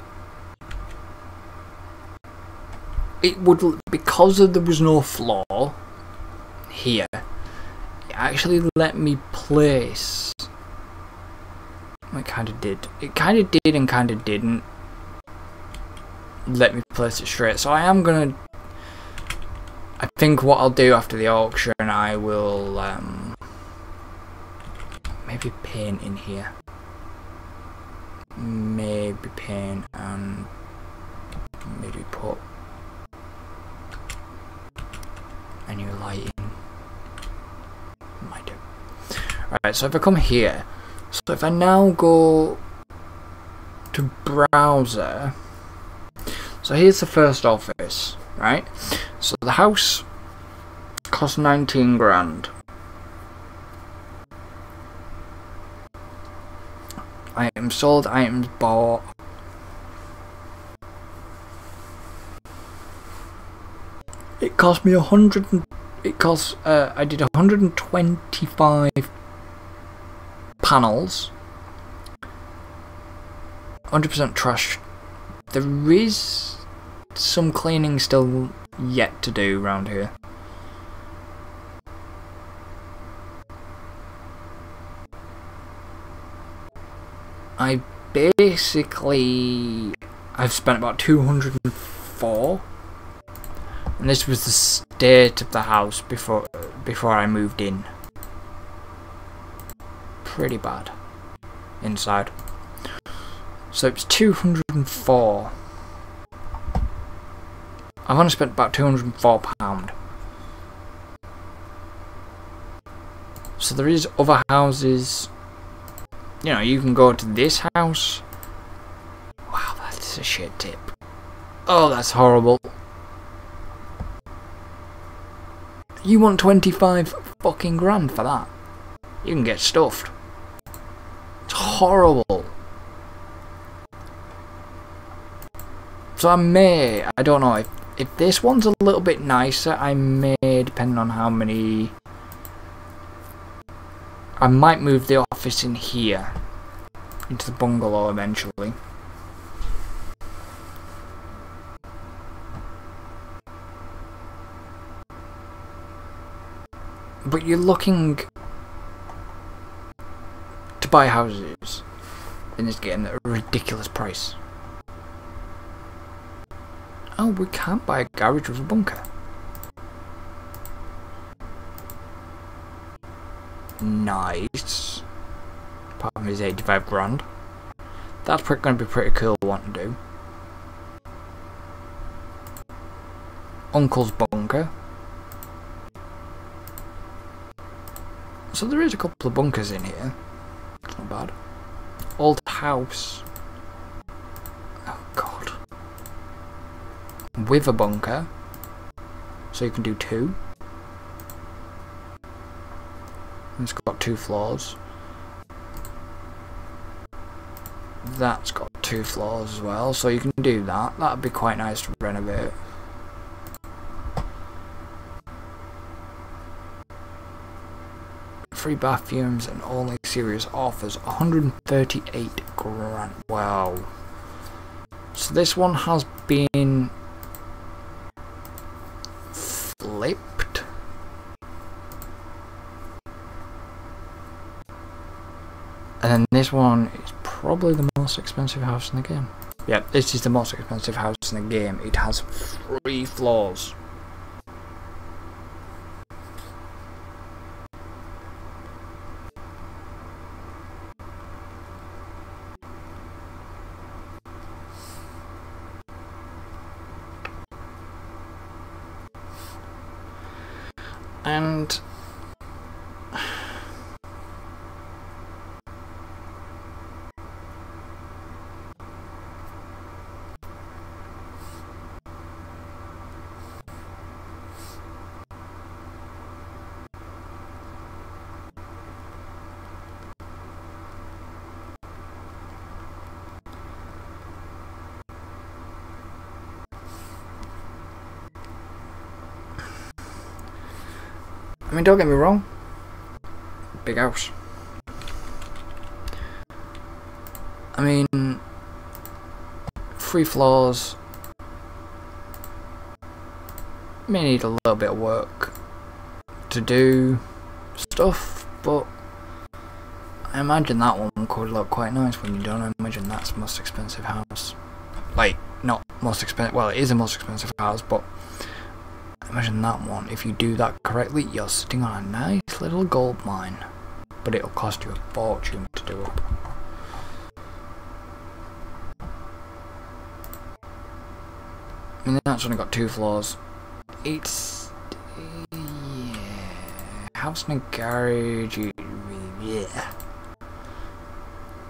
S1: it would, because there was no floor here, it actually let me place. It kind of did. It kind of did and kind of didn't let me place it straight. So I am gonna. I think what I'll do after the auction, I will. Maybe paint in here. Maybe paint and maybe put a new lighting. Might do. Alright, so if I come here, so if I now go to browser, so here's the first office, right? So the house cost 19 grand. Items sold, items bought. It cost me I did 125 panels. 100% trash. There is some cleaning still yet to do around here. I've spent about 204, and this was the state of the house before I moved in. Pretty bad inside. So it's 204. I've only spent about £204. So there is other houses. You know, you can go to this house. Wow, that's a shit tip. Oh, that's horrible. You want 25 fucking grand for that? You can get stuffed. It's horrible. So I don't know, if this one's a little bit nicer, I may, depending on how many, I might move the office in here, into the bungalow eventually. But you're looking to buy houses in this game at a ridiculous price. Oh, we can't buy a garage with a bunker. Nice. Apart from his 85 grand. That's going to be pretty cool one to do. Uncle's bunker. So there is a couple of bunkers in here. It's not bad. Old house. Oh god. With a bunker. So you can do 2. It's got 2 floors. That's got 2 floors as well, so you can do that. That'd be quite nice to renovate. Free bathrooms and only serious offers. 138 grand. Wow. So this one has been flipped. And then this one is probably the most expensive house in the game. Yep, this is the most expensive house in the game. It has 3 floors. And I mean, don't get me wrong, big house. I mean, 3 floors, may need a little bit of work to do stuff, but I imagine that one could look quite nice when you're done. I imagine that's the most expensive house. Like, not most expensive, well, it is the most expensive house, but imagine that one. If you do that correctly, you're sitting on a nice little gold mine. But it'll cost you a fortune to do up. I mean, that's only got 2 floors. It's... yeah... house and a garage... yeah.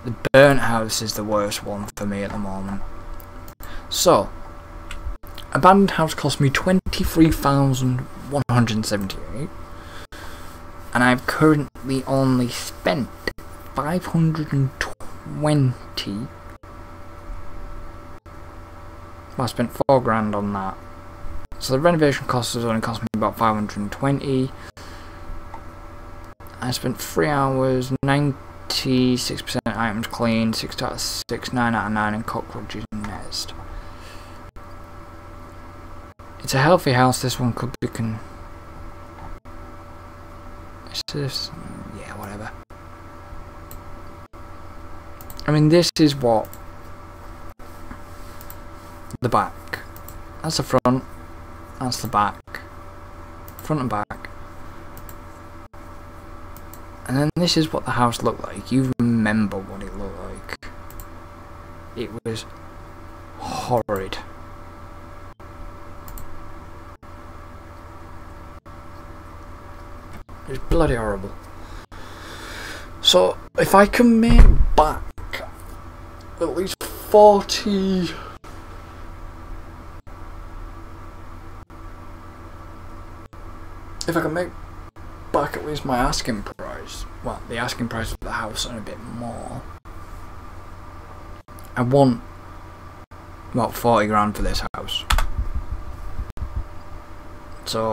S1: The burnt house is the worst one for me at the moment. So... abandoned house cost me 23,178, and I've currently only spent 520. Well, I spent 4 grand on that. So the renovation cost has only cost me about 520. I spent 3 hours, 96% items clean, 6 out of 6, 9 out of 9, and cockroaches nest. It's a healthy house. This one could be yeah, whatever. I mean, this is what the back. That's the front. That's the back. Front and back. And then this is what the house looked like. You remember what it looked like. It was horrid. It's bloody horrible. So, if I can make back at least 40... if I can make back at least my asking price, well, the asking price of the house and a bit more, I want about 40 grand for this house. So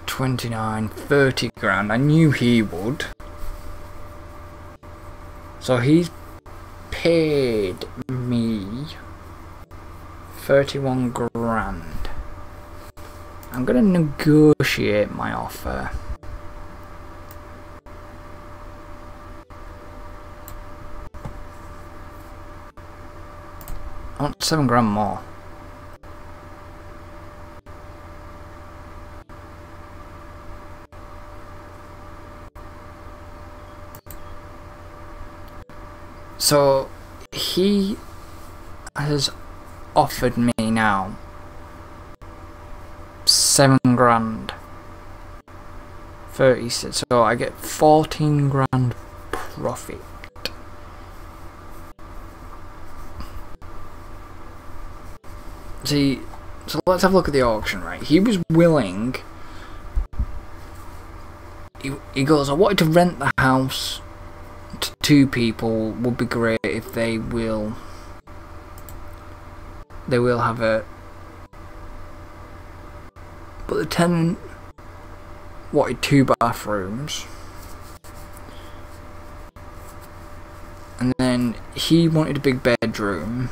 S1: $29, $30 grand. I knew he would. So he's paid me 31 grand. I'm gonna negotiate my offer. I want 7 grand more. So he has offered me now 7 grand. 36. So I get 14 grand profit. See, so let's have a look at the auction, right? He was willing. He goes, I wanted to rent the house to 2 people. Would be great if they will have a, but the tenant wanted 2 bathrooms, and then he wanted a big bedroom,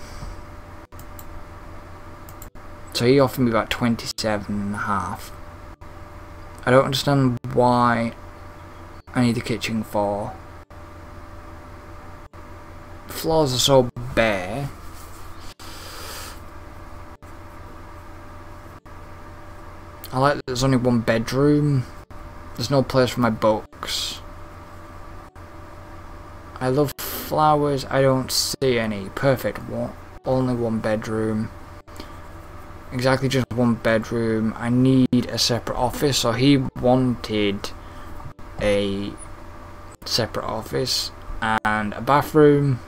S1: so he offered me about 27.5. I don't understand why I need the kitchen for. Floors are so bare. I like that there's only 1 bedroom. There's no place for my books. I love flowers. I don't see any. Perfect. Only 1 bedroom. Exactly, just 1 bedroom. I need a separate office. So he wanted a separate office and a bathroom.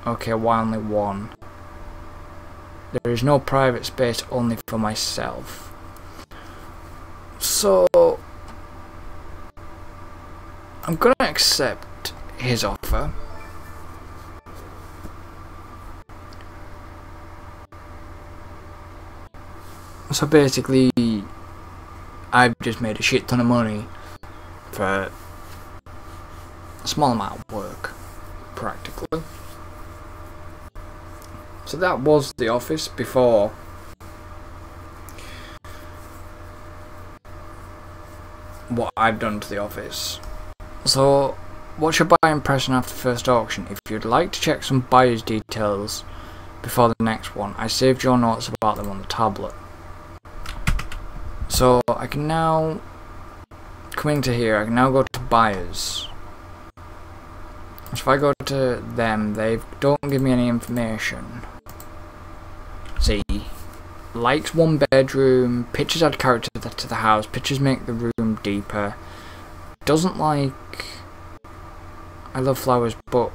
S1: Okay, why only 1? There is no private space, only for myself. So I'm gonna accept his offer. So basically, I've just made a shit ton of money for a small amount of work, practically. So that was the office before what I've done to the office. So what's your buyer impression after the first auction? If you'd like to check some buyer's details before the next one, I saved your notes about them on the tablet. So I can now come into here, I can now go to buyers. So if I go to them, they don't give me any information. See, likes 1 bedroom, pictures add character to the house, pictures make the room deeper. Doesn't like, I love flowers, but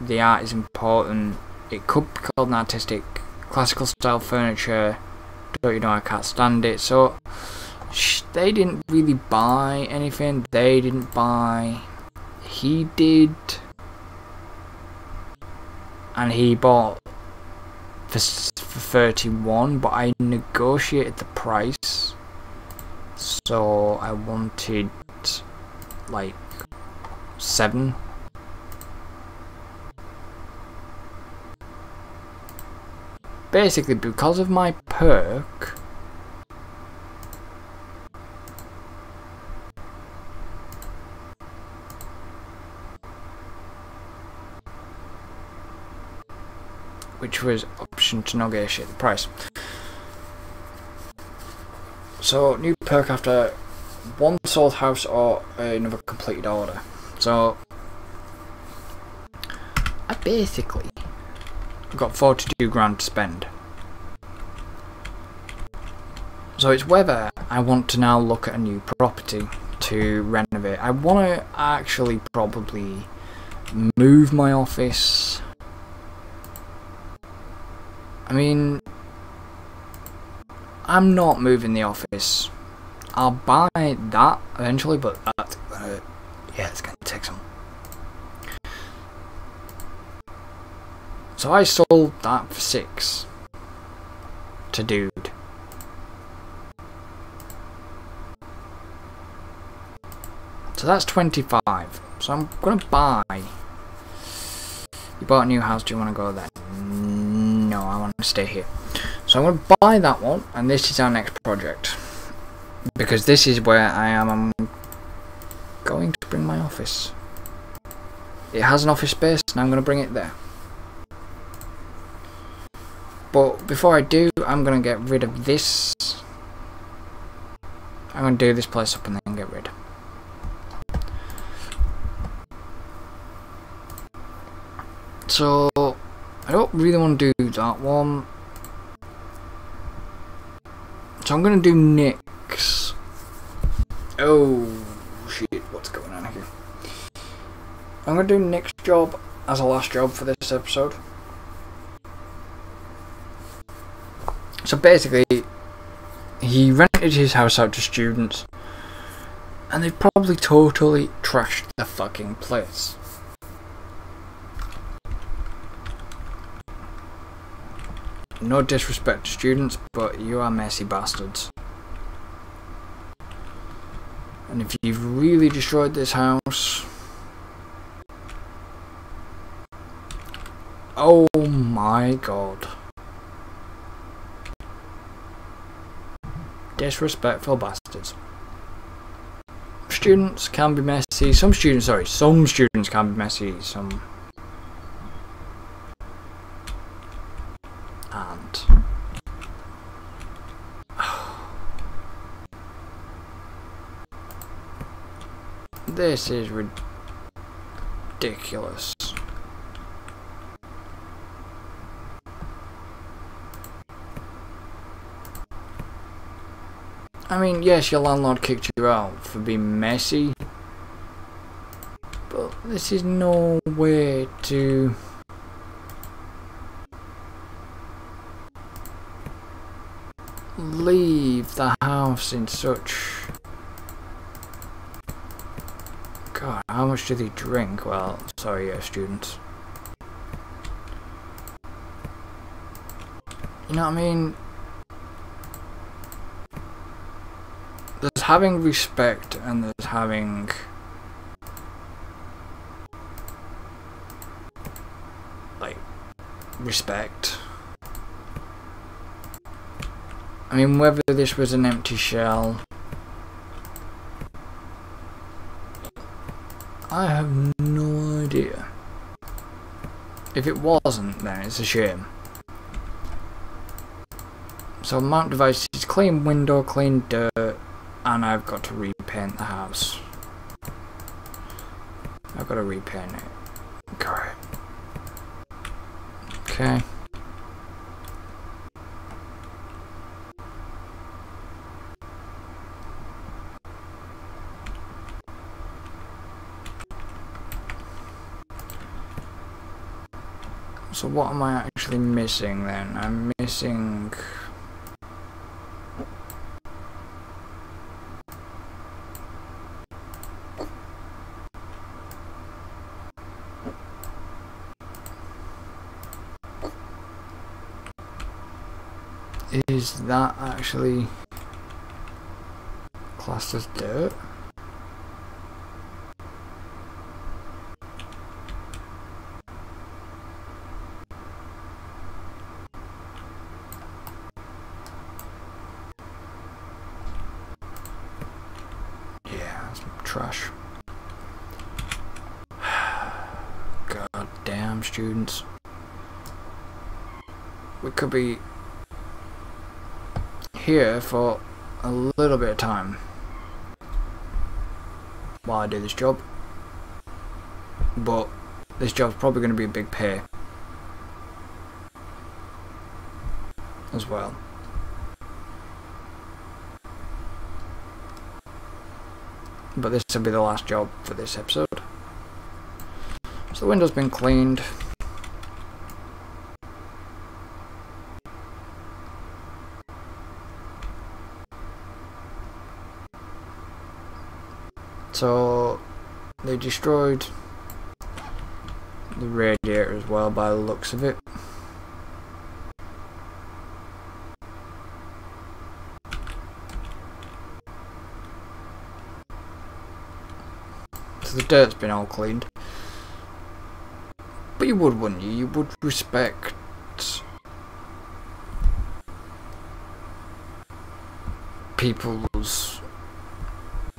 S1: the art is important. It could be called an artistic, classical style furniture. Don't you know, I can't stand it. So they didn't really buy anything. They didn't buy. He did, and he bought for 31, but I negotiated the price, so I wanted like 7. Basically, because of my perk, which was option to negotiate the price. So new perk after 1 sold house or another completed order. So I basically got 42 grand to spend. So it's whether I want to now look at a new property to renovate. I want to actually probably move my office. I mean, I'm not moving the office. I'll buy that eventually, but that's gonna, yeah, it's gonna take some. So I sold that for 6 to dude. So that's 25. So I'm gonna buy. You bought a new house, do you want to go there? No, I want to stay here. So I'm gonna buy that one, and this is our next project. Because this is where I'm going to bring my office. It has an office space, and I'm gonna bring it there. But before I do, I'm gonna get rid of this. I'm gonna do this place up and then get rid. So I don't really want to do that one. So I'm gonna do Nick's. Oh shit, what's going on here? I'm gonna do Nick's job as a last job for this episode. So basically, he rented his house out to students, and they probably totally trashed the fucking place. No disrespect to students, but you are messy bastards. And if you've really destroyed this house... Oh my god. Disrespectful bastards. Students can be messy. Some students can be messy. Some... And... This is ridiculous. I mean, yes, your landlord kicked you out for being messy, but this is no way to... leave the house in such... God, how much do they drink? Well, sorry, students. You know what I mean? There's having respect and there's having... like, respect. I mean, whether this was an empty shell... I have no idea. If it wasn't, then it's a shame. So mount devices, clean window, clean dirt, and I've got to repaint the house. I've got to repaint it. Okay. So what am I actually missing then? I'm missing... Is that actually classed as dirt? Yeah, that's trash. God damn, students. We could be here for a little bit of time while I do this job, but this job's probably going to be a big pay as well. but this will be the last job for this episode. So the window's been cleaned. So they destroyed the radiator as well by the looks of it. So the dirt's been all cleaned. But you would, wouldn't you? You would respect people's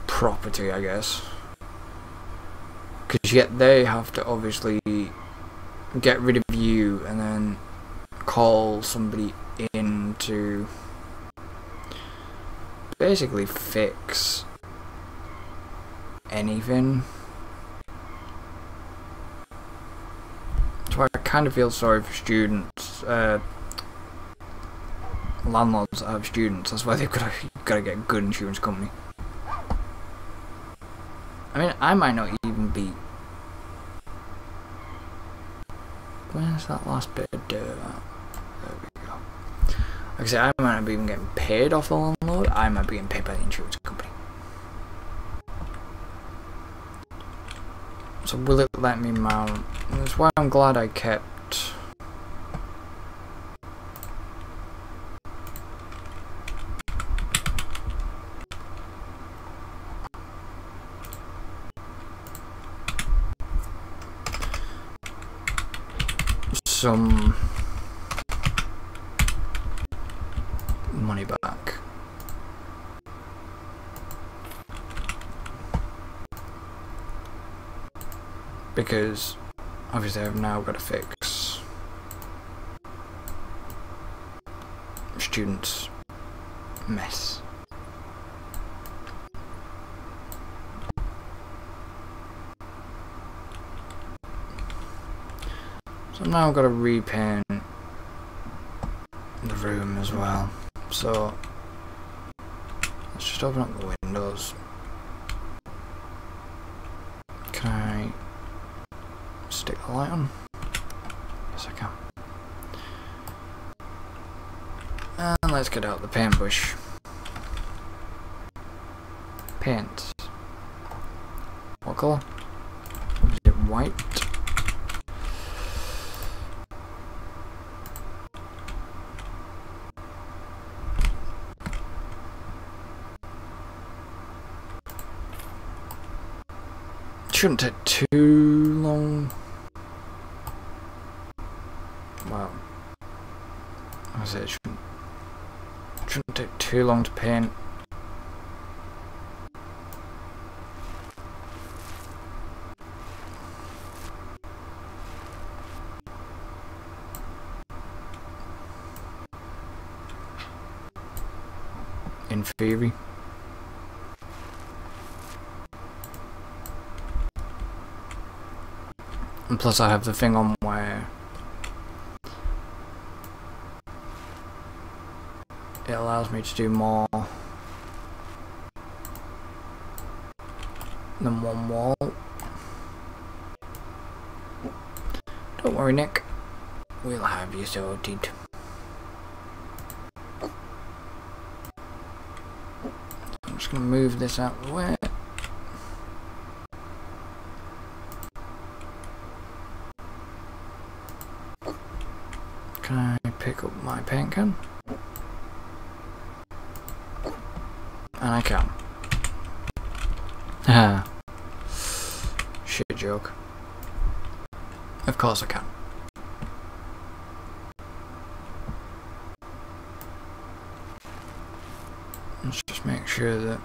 S1: property, I guess. Because yet they have to obviously get rid of you and then call somebody in to basically fix anything. So I kind of feel sorry for students, landlords that have students. That's why they've got to get a good insurance company. I mean, I might not even be. Where's that last bit of dirt at? There we go. Like I say, I might not be even getting paid off the landlord. I might be getting paid by the insurance company. So will it let me mount? That's why I'm glad I kept some money back. Because obviously I've now got to fix students' mess. So now I've got to repaint the room as well. So let's just open up the windows. Can I stick the light on? Yes, I can. And let's get out the paintbrush. Paint. What colour? Is it white? Shouldn't take too long. Well, I say it shouldn't take too long to paint. In theory. And plus I have the thing on where it allows me to do more than one wall. Don't worry, Nick. We'll have you sorted. I'm just going to move this out of the way. Can I pick up my paint can? And I can. Haha. Shit joke. Of course I can. Let's just make sure that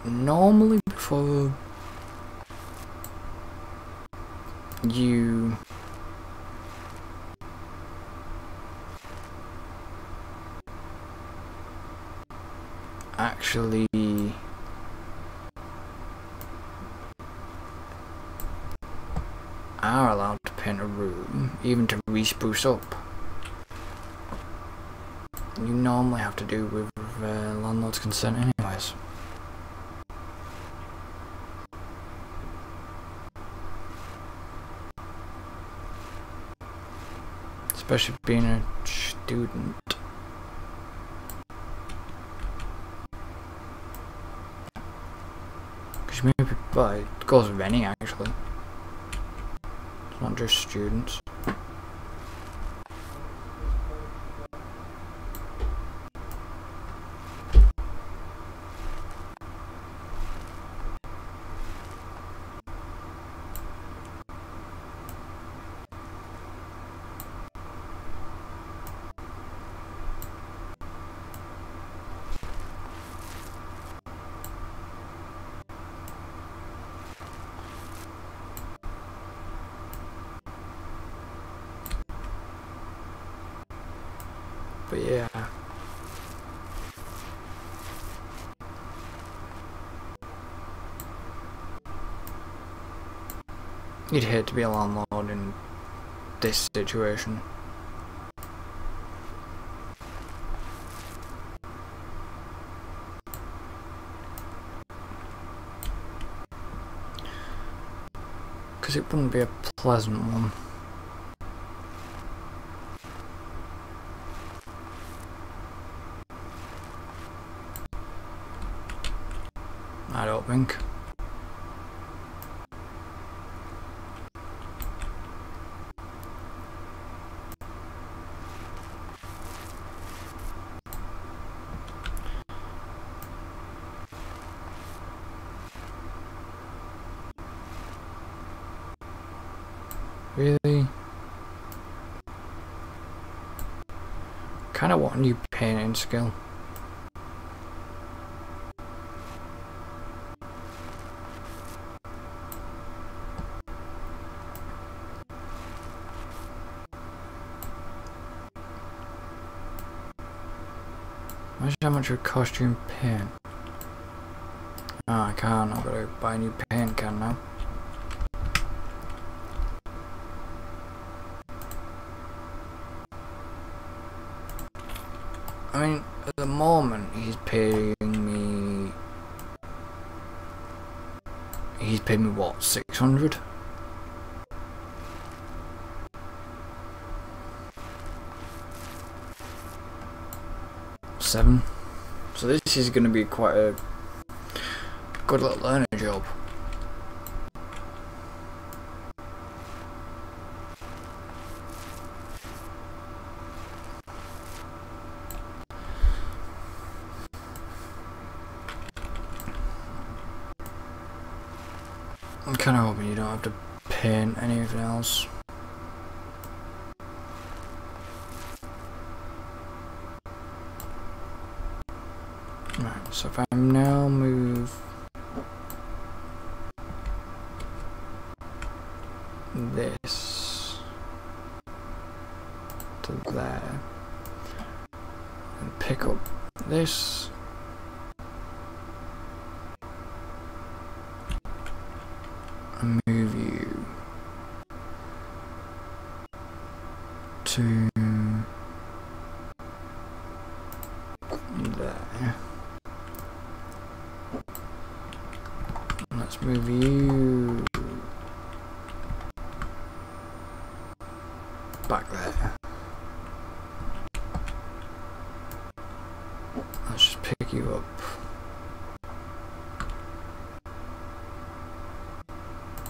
S1: normally before you actually are allowed to paint a room, even to re-spruce up, you normally have to do with landlord's consent anyways. Especially being a student. Because maybe, well, it goes with any actually. It's not just students. But yeah. You'd hate to be a landlord in this situation. Because it wouldn't be a pleasant one. I don't think. Really? Kinda want a new painting skill. Imagine how much it would cost you in paint. Oh, I can't. I've got to buy a new paint can now. I mean, at the moment, he's paying me... He's paid me what, 600? $7. So this is going to be quite a good little learning job. I'm kind of hoping you don't have to paint anything else. Right, so if I now move this to there and pick up this and move you to there. Let's move you back there. Let's just pick you up.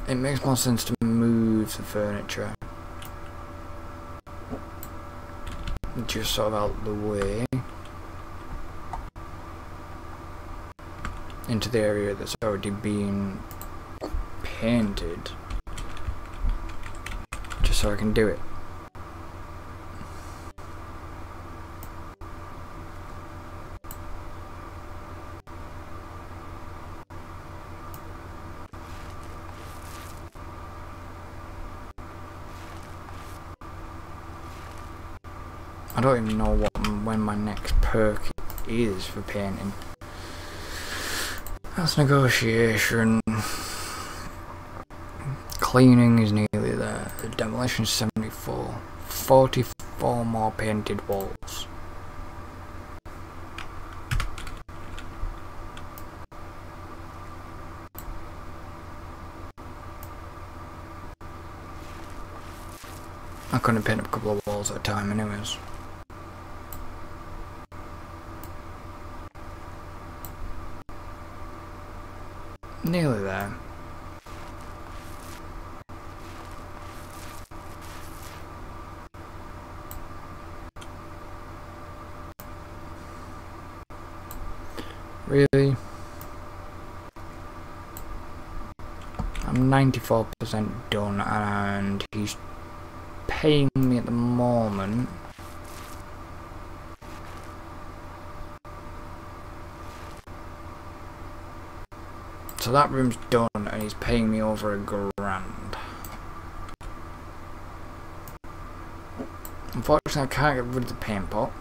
S1: It makes more sense to move the furniture just sort of out of the way into the area that's already been painted, just so I can do it. I don't even know when my next perk is for painting. That's negotiation. Cleaning is nearly there. Demolition is 74. 44 more painted walls. I couldn't paint up a couple of walls at a time anyways. Nearly there. Really? I'm 94% done and he's paying me at the moment. So that room's done and he's paying me over £1,000. Unfortunately I can't get rid of the paint pot.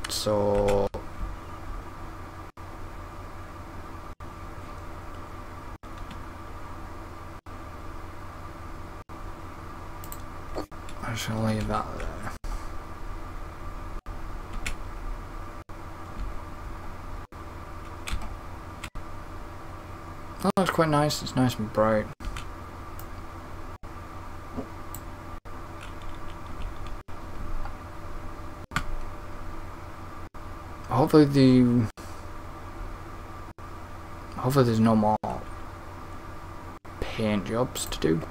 S1: So I shall leave that there. That looks quite nice, it's nice and bright. Hopefully there's no more paint jobs to do.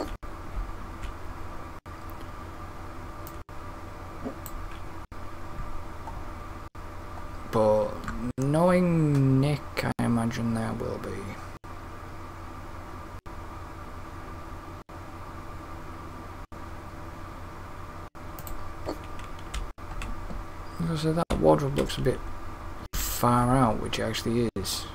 S1: But knowing Nick, I imagine there will be. So that wardrobe looks a bit far out, which it actually is.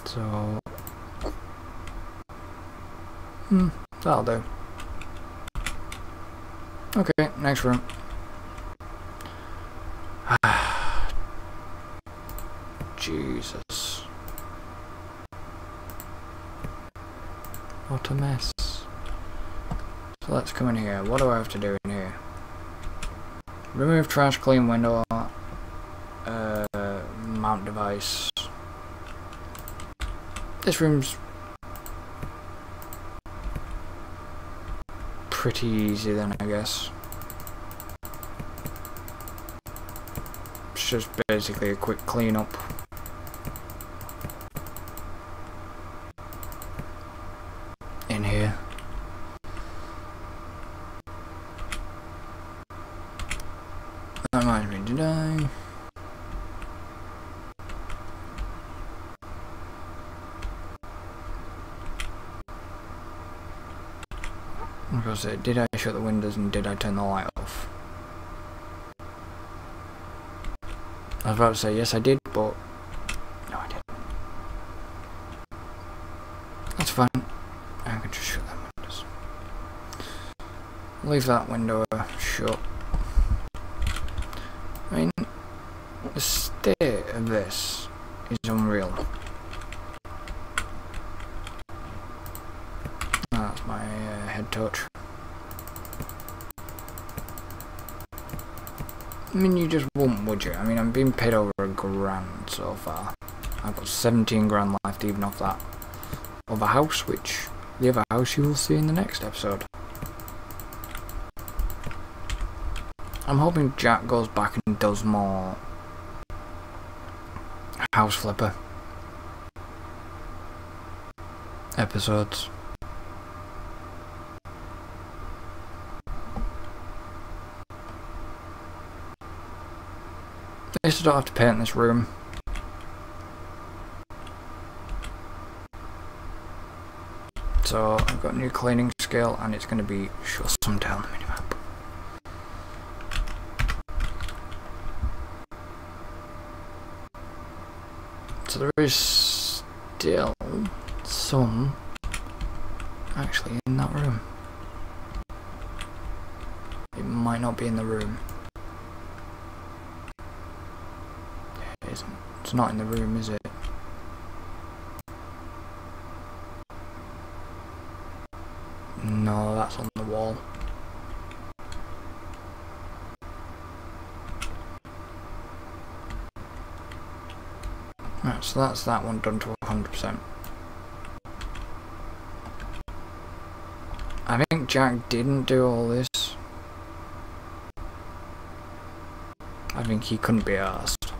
S1: So that'll do. Okay, next room. Jesus. What a mess. So let's come in here. What do I have to do in here? Remove trash, clean window, mount device. This room's pretty easy then, I guess. It's just basically a quick clean up. In here. That reminds me, did I? I was going to say, did I shut the windows and did I turn the light off? I was about to say yes I did, but no I didn't. That's fine. I can just shut them windows. Leave that window shut. I mean, the state of this is unreal. That's my head touch. I mean, you just wouldn't, would you? I mean, I'm being paid over £1,000 so far. I've got 17 grand left even off that other house, which the other house you will see in the next episode. I'm hoping Jack goes back and does more house flipper episodes. At least I don't have to paint this room. So I've got a new cleaning scale and it's going to be shut sometime on the minimap. So there is still some actually in that room. It might not be in the room. Yeah, it isn't. It's not in the room, is it? No, that's on the wall. Right, so that's that one done to 100%. I think Jack didn't do all this. I think he couldn't be arsed.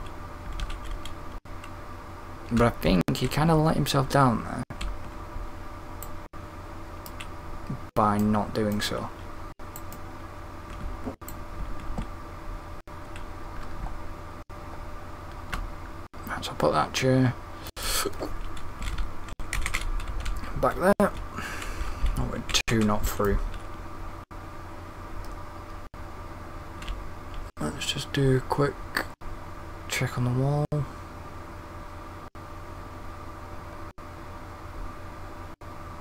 S1: But I think he kind of let himself down there by not doing so. Right, so I'll put that chair back there. Oh, we're 2 not through. Let's just do a quick check on the wall.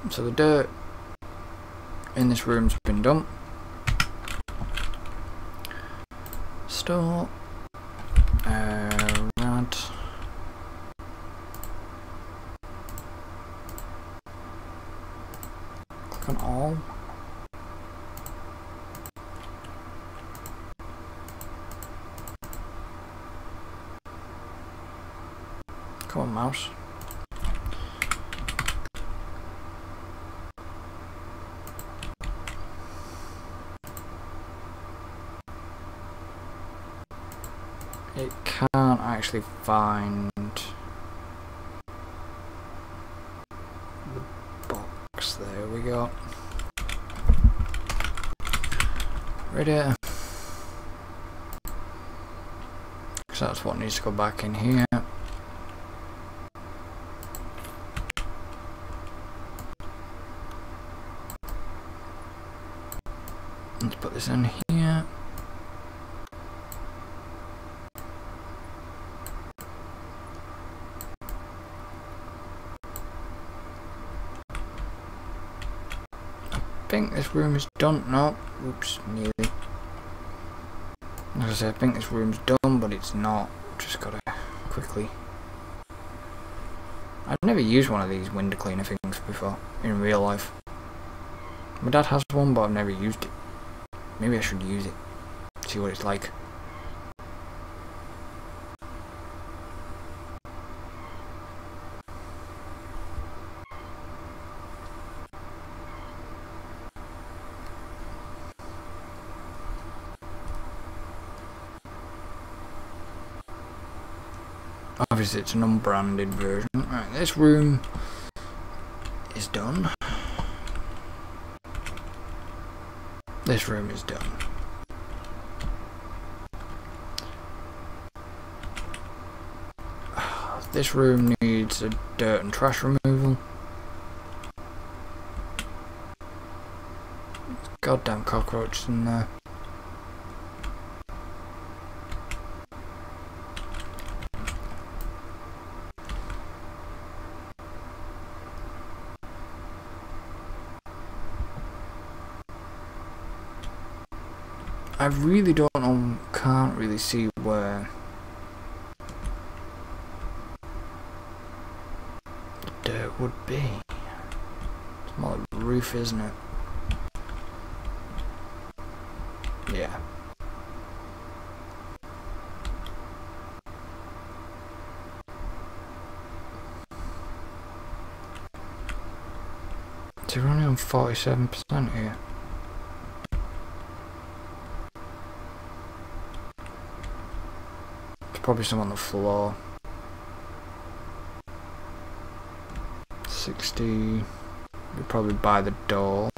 S1: So the dirt in this room's been done. Store. Rad. Click on all. Come on, mouse. It can't actually find the box. There we go. Ready. So that's what needs to go back in here. Let's put this in here. I think this room is done. No, oops, nearly. Like I said, I think this room's done, but it's not. Just gotta quickly. I've never used one of these window cleaner things before in real life. My dad has one, but I've never used it. Maybe I should use it. See what it's like. Obviously it's an unbranded version. Right, this room is done. This room is done. This room needs a dirt and trash removal. Goddamn cockroaches in there. I really don't know, can't really see where the dirt would be. It's more like the roof, isn't it? Yeah. So we're only on 47% here. Probably some on the floor. 60. We'll probably by the door.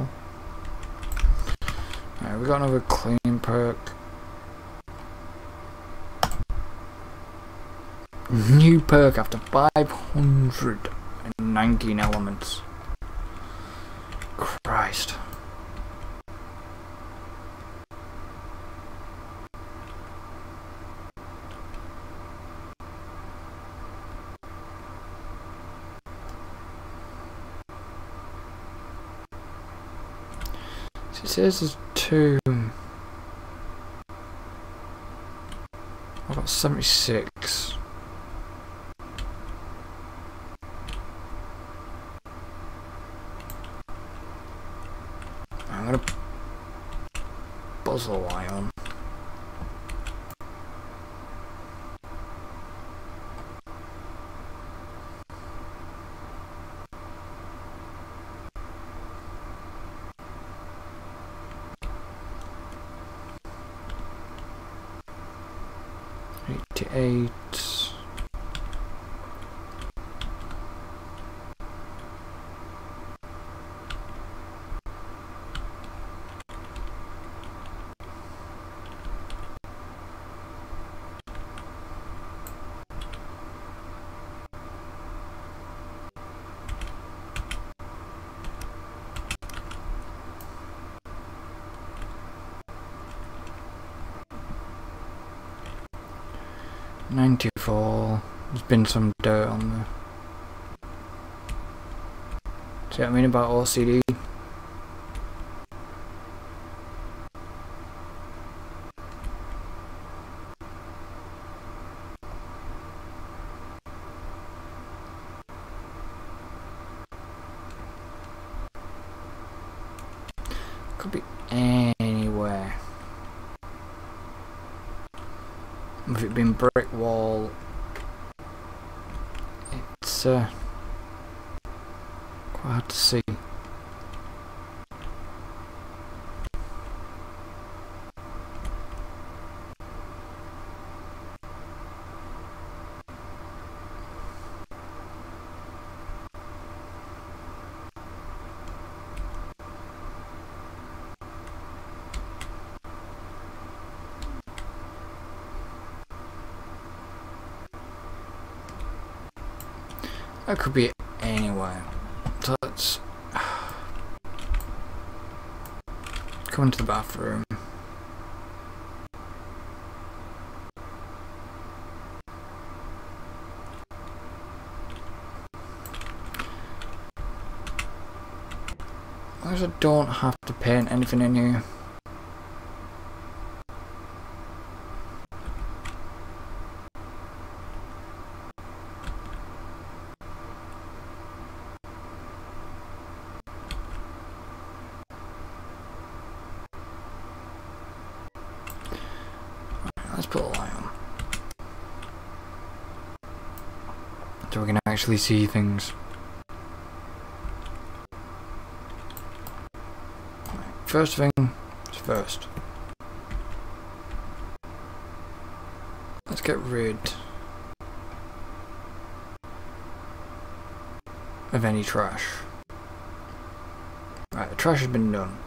S1: Alright, we got another clean perk. New perk after 519 elements. Christ. It says there's 2. I've got 76. I'm gonna buzz the light on. 88. $94. There's been some dirt on there. See what I mean about OCD? Could be anywhere. If it been brick wall, it's quite hard to see. That could be anywhere. So let's go into the bathroom. As long as I don't have to paint anything in here. Let's put a light on, so we can actually see things. First thing is first. Let's get rid of any trash. Right, the trash has been done.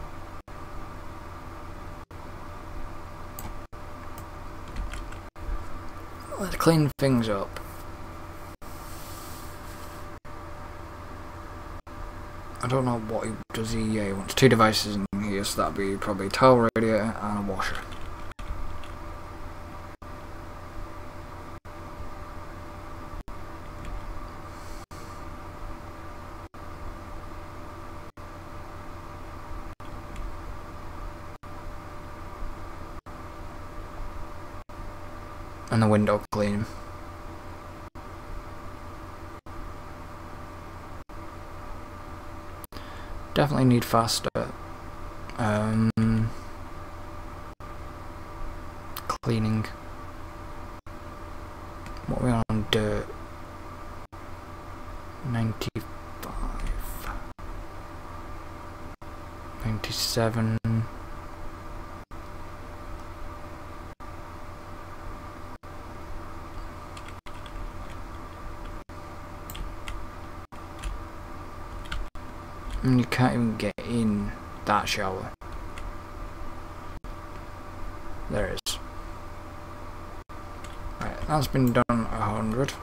S1: Let's clean things up. I don't know what he does. He wants two devices in here, so that'd be probably a towel radiator and a washer. And the window cleaning. Definitely need faster cleaning. What are we on? Dirt. 95. 97. And you can't even get in that shower. There it is. Right, that's been done 100.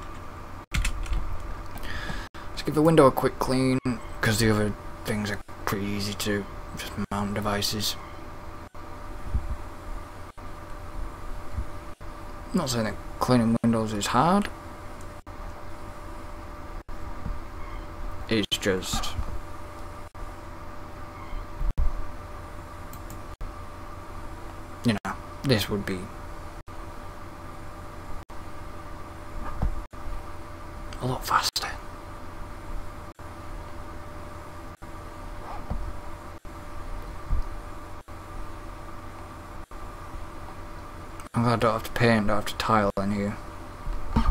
S1: Let's give the window a quick clean, because the other things are pretty easy to just mount devices. I'm not saying that cleaning windows is hard. It's just this would be a lot faster. I'm glad I don't have to paint, don't have to tile in here. There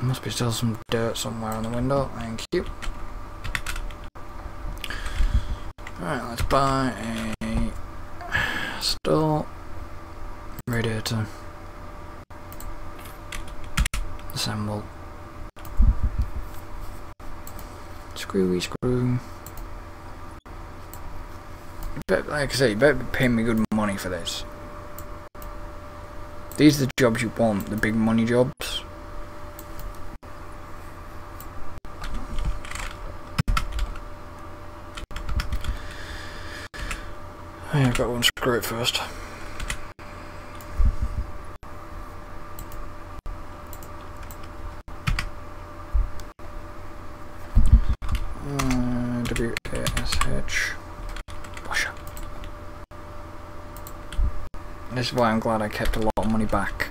S1: must be still some dirt somewhere on the window, thank you. Alright, let's buy a Install radiator. Assemble. Screwy screw. Like I say, you better be paying me good money for this. These are the jobs you want, the big money jobs. I've got to unscrew it first. WASH washer. This is why I'm glad I kept a lot of money back.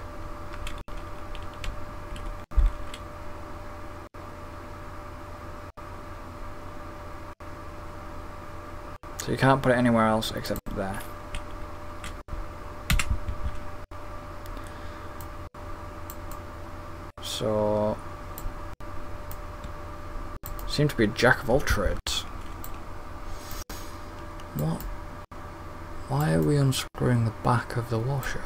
S1: So you can't put it anywhere else except there. So seem to be a jack of all trades. What? Why are we unscrewing the back of the washer?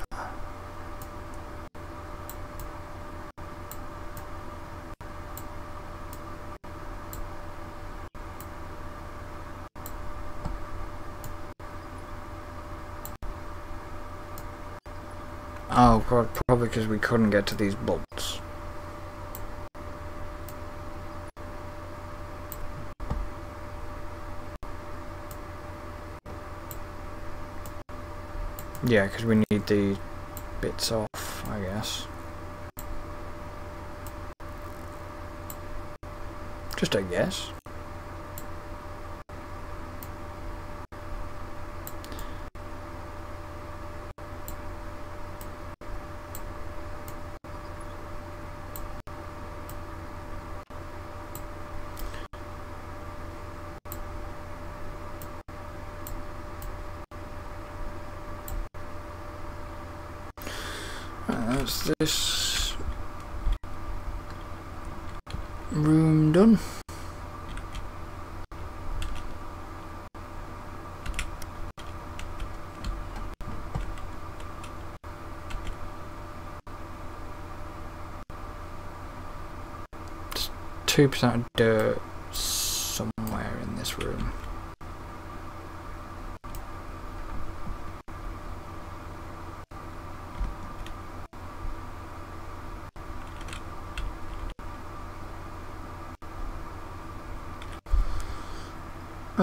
S1: Oh, probably because we couldn't get to these bolts. Yeah, because we need the bits off, I guess. Just a guess. That's this room done. Just 2% of dirt somewhere in this room.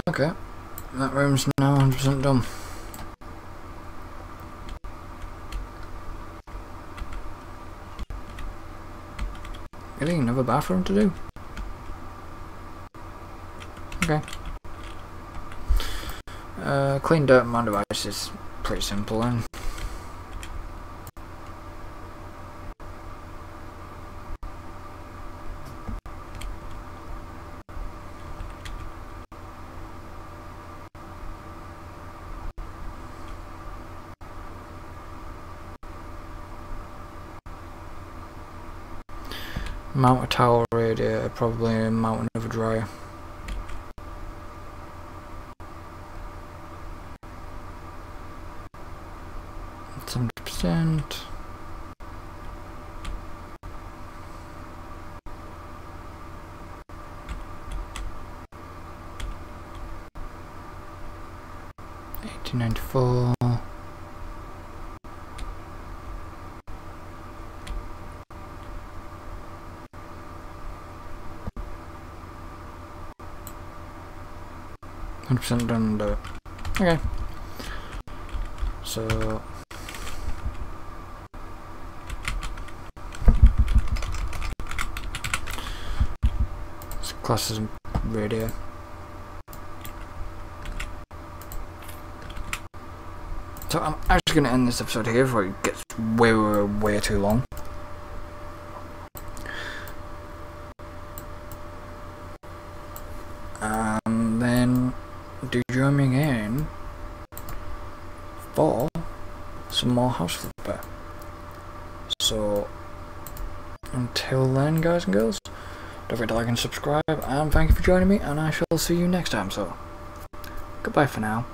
S1: Okay, that room's now 100% done. Really? Another bathroom to do? Okay. Clean dirt on my device is pretty simple then. Mount a towel radiator, probably mount another dryer. That's 70%. $18.94. %, done. Do it. Okay. So this class is radio. So I'm actually going to end this episode here before it gets way too long. And then do join me again for some more house flipper. So until then, guys and girls, don't forget to like and subscribe, and thank you for joining me, and I shall see you next time. So goodbye for now.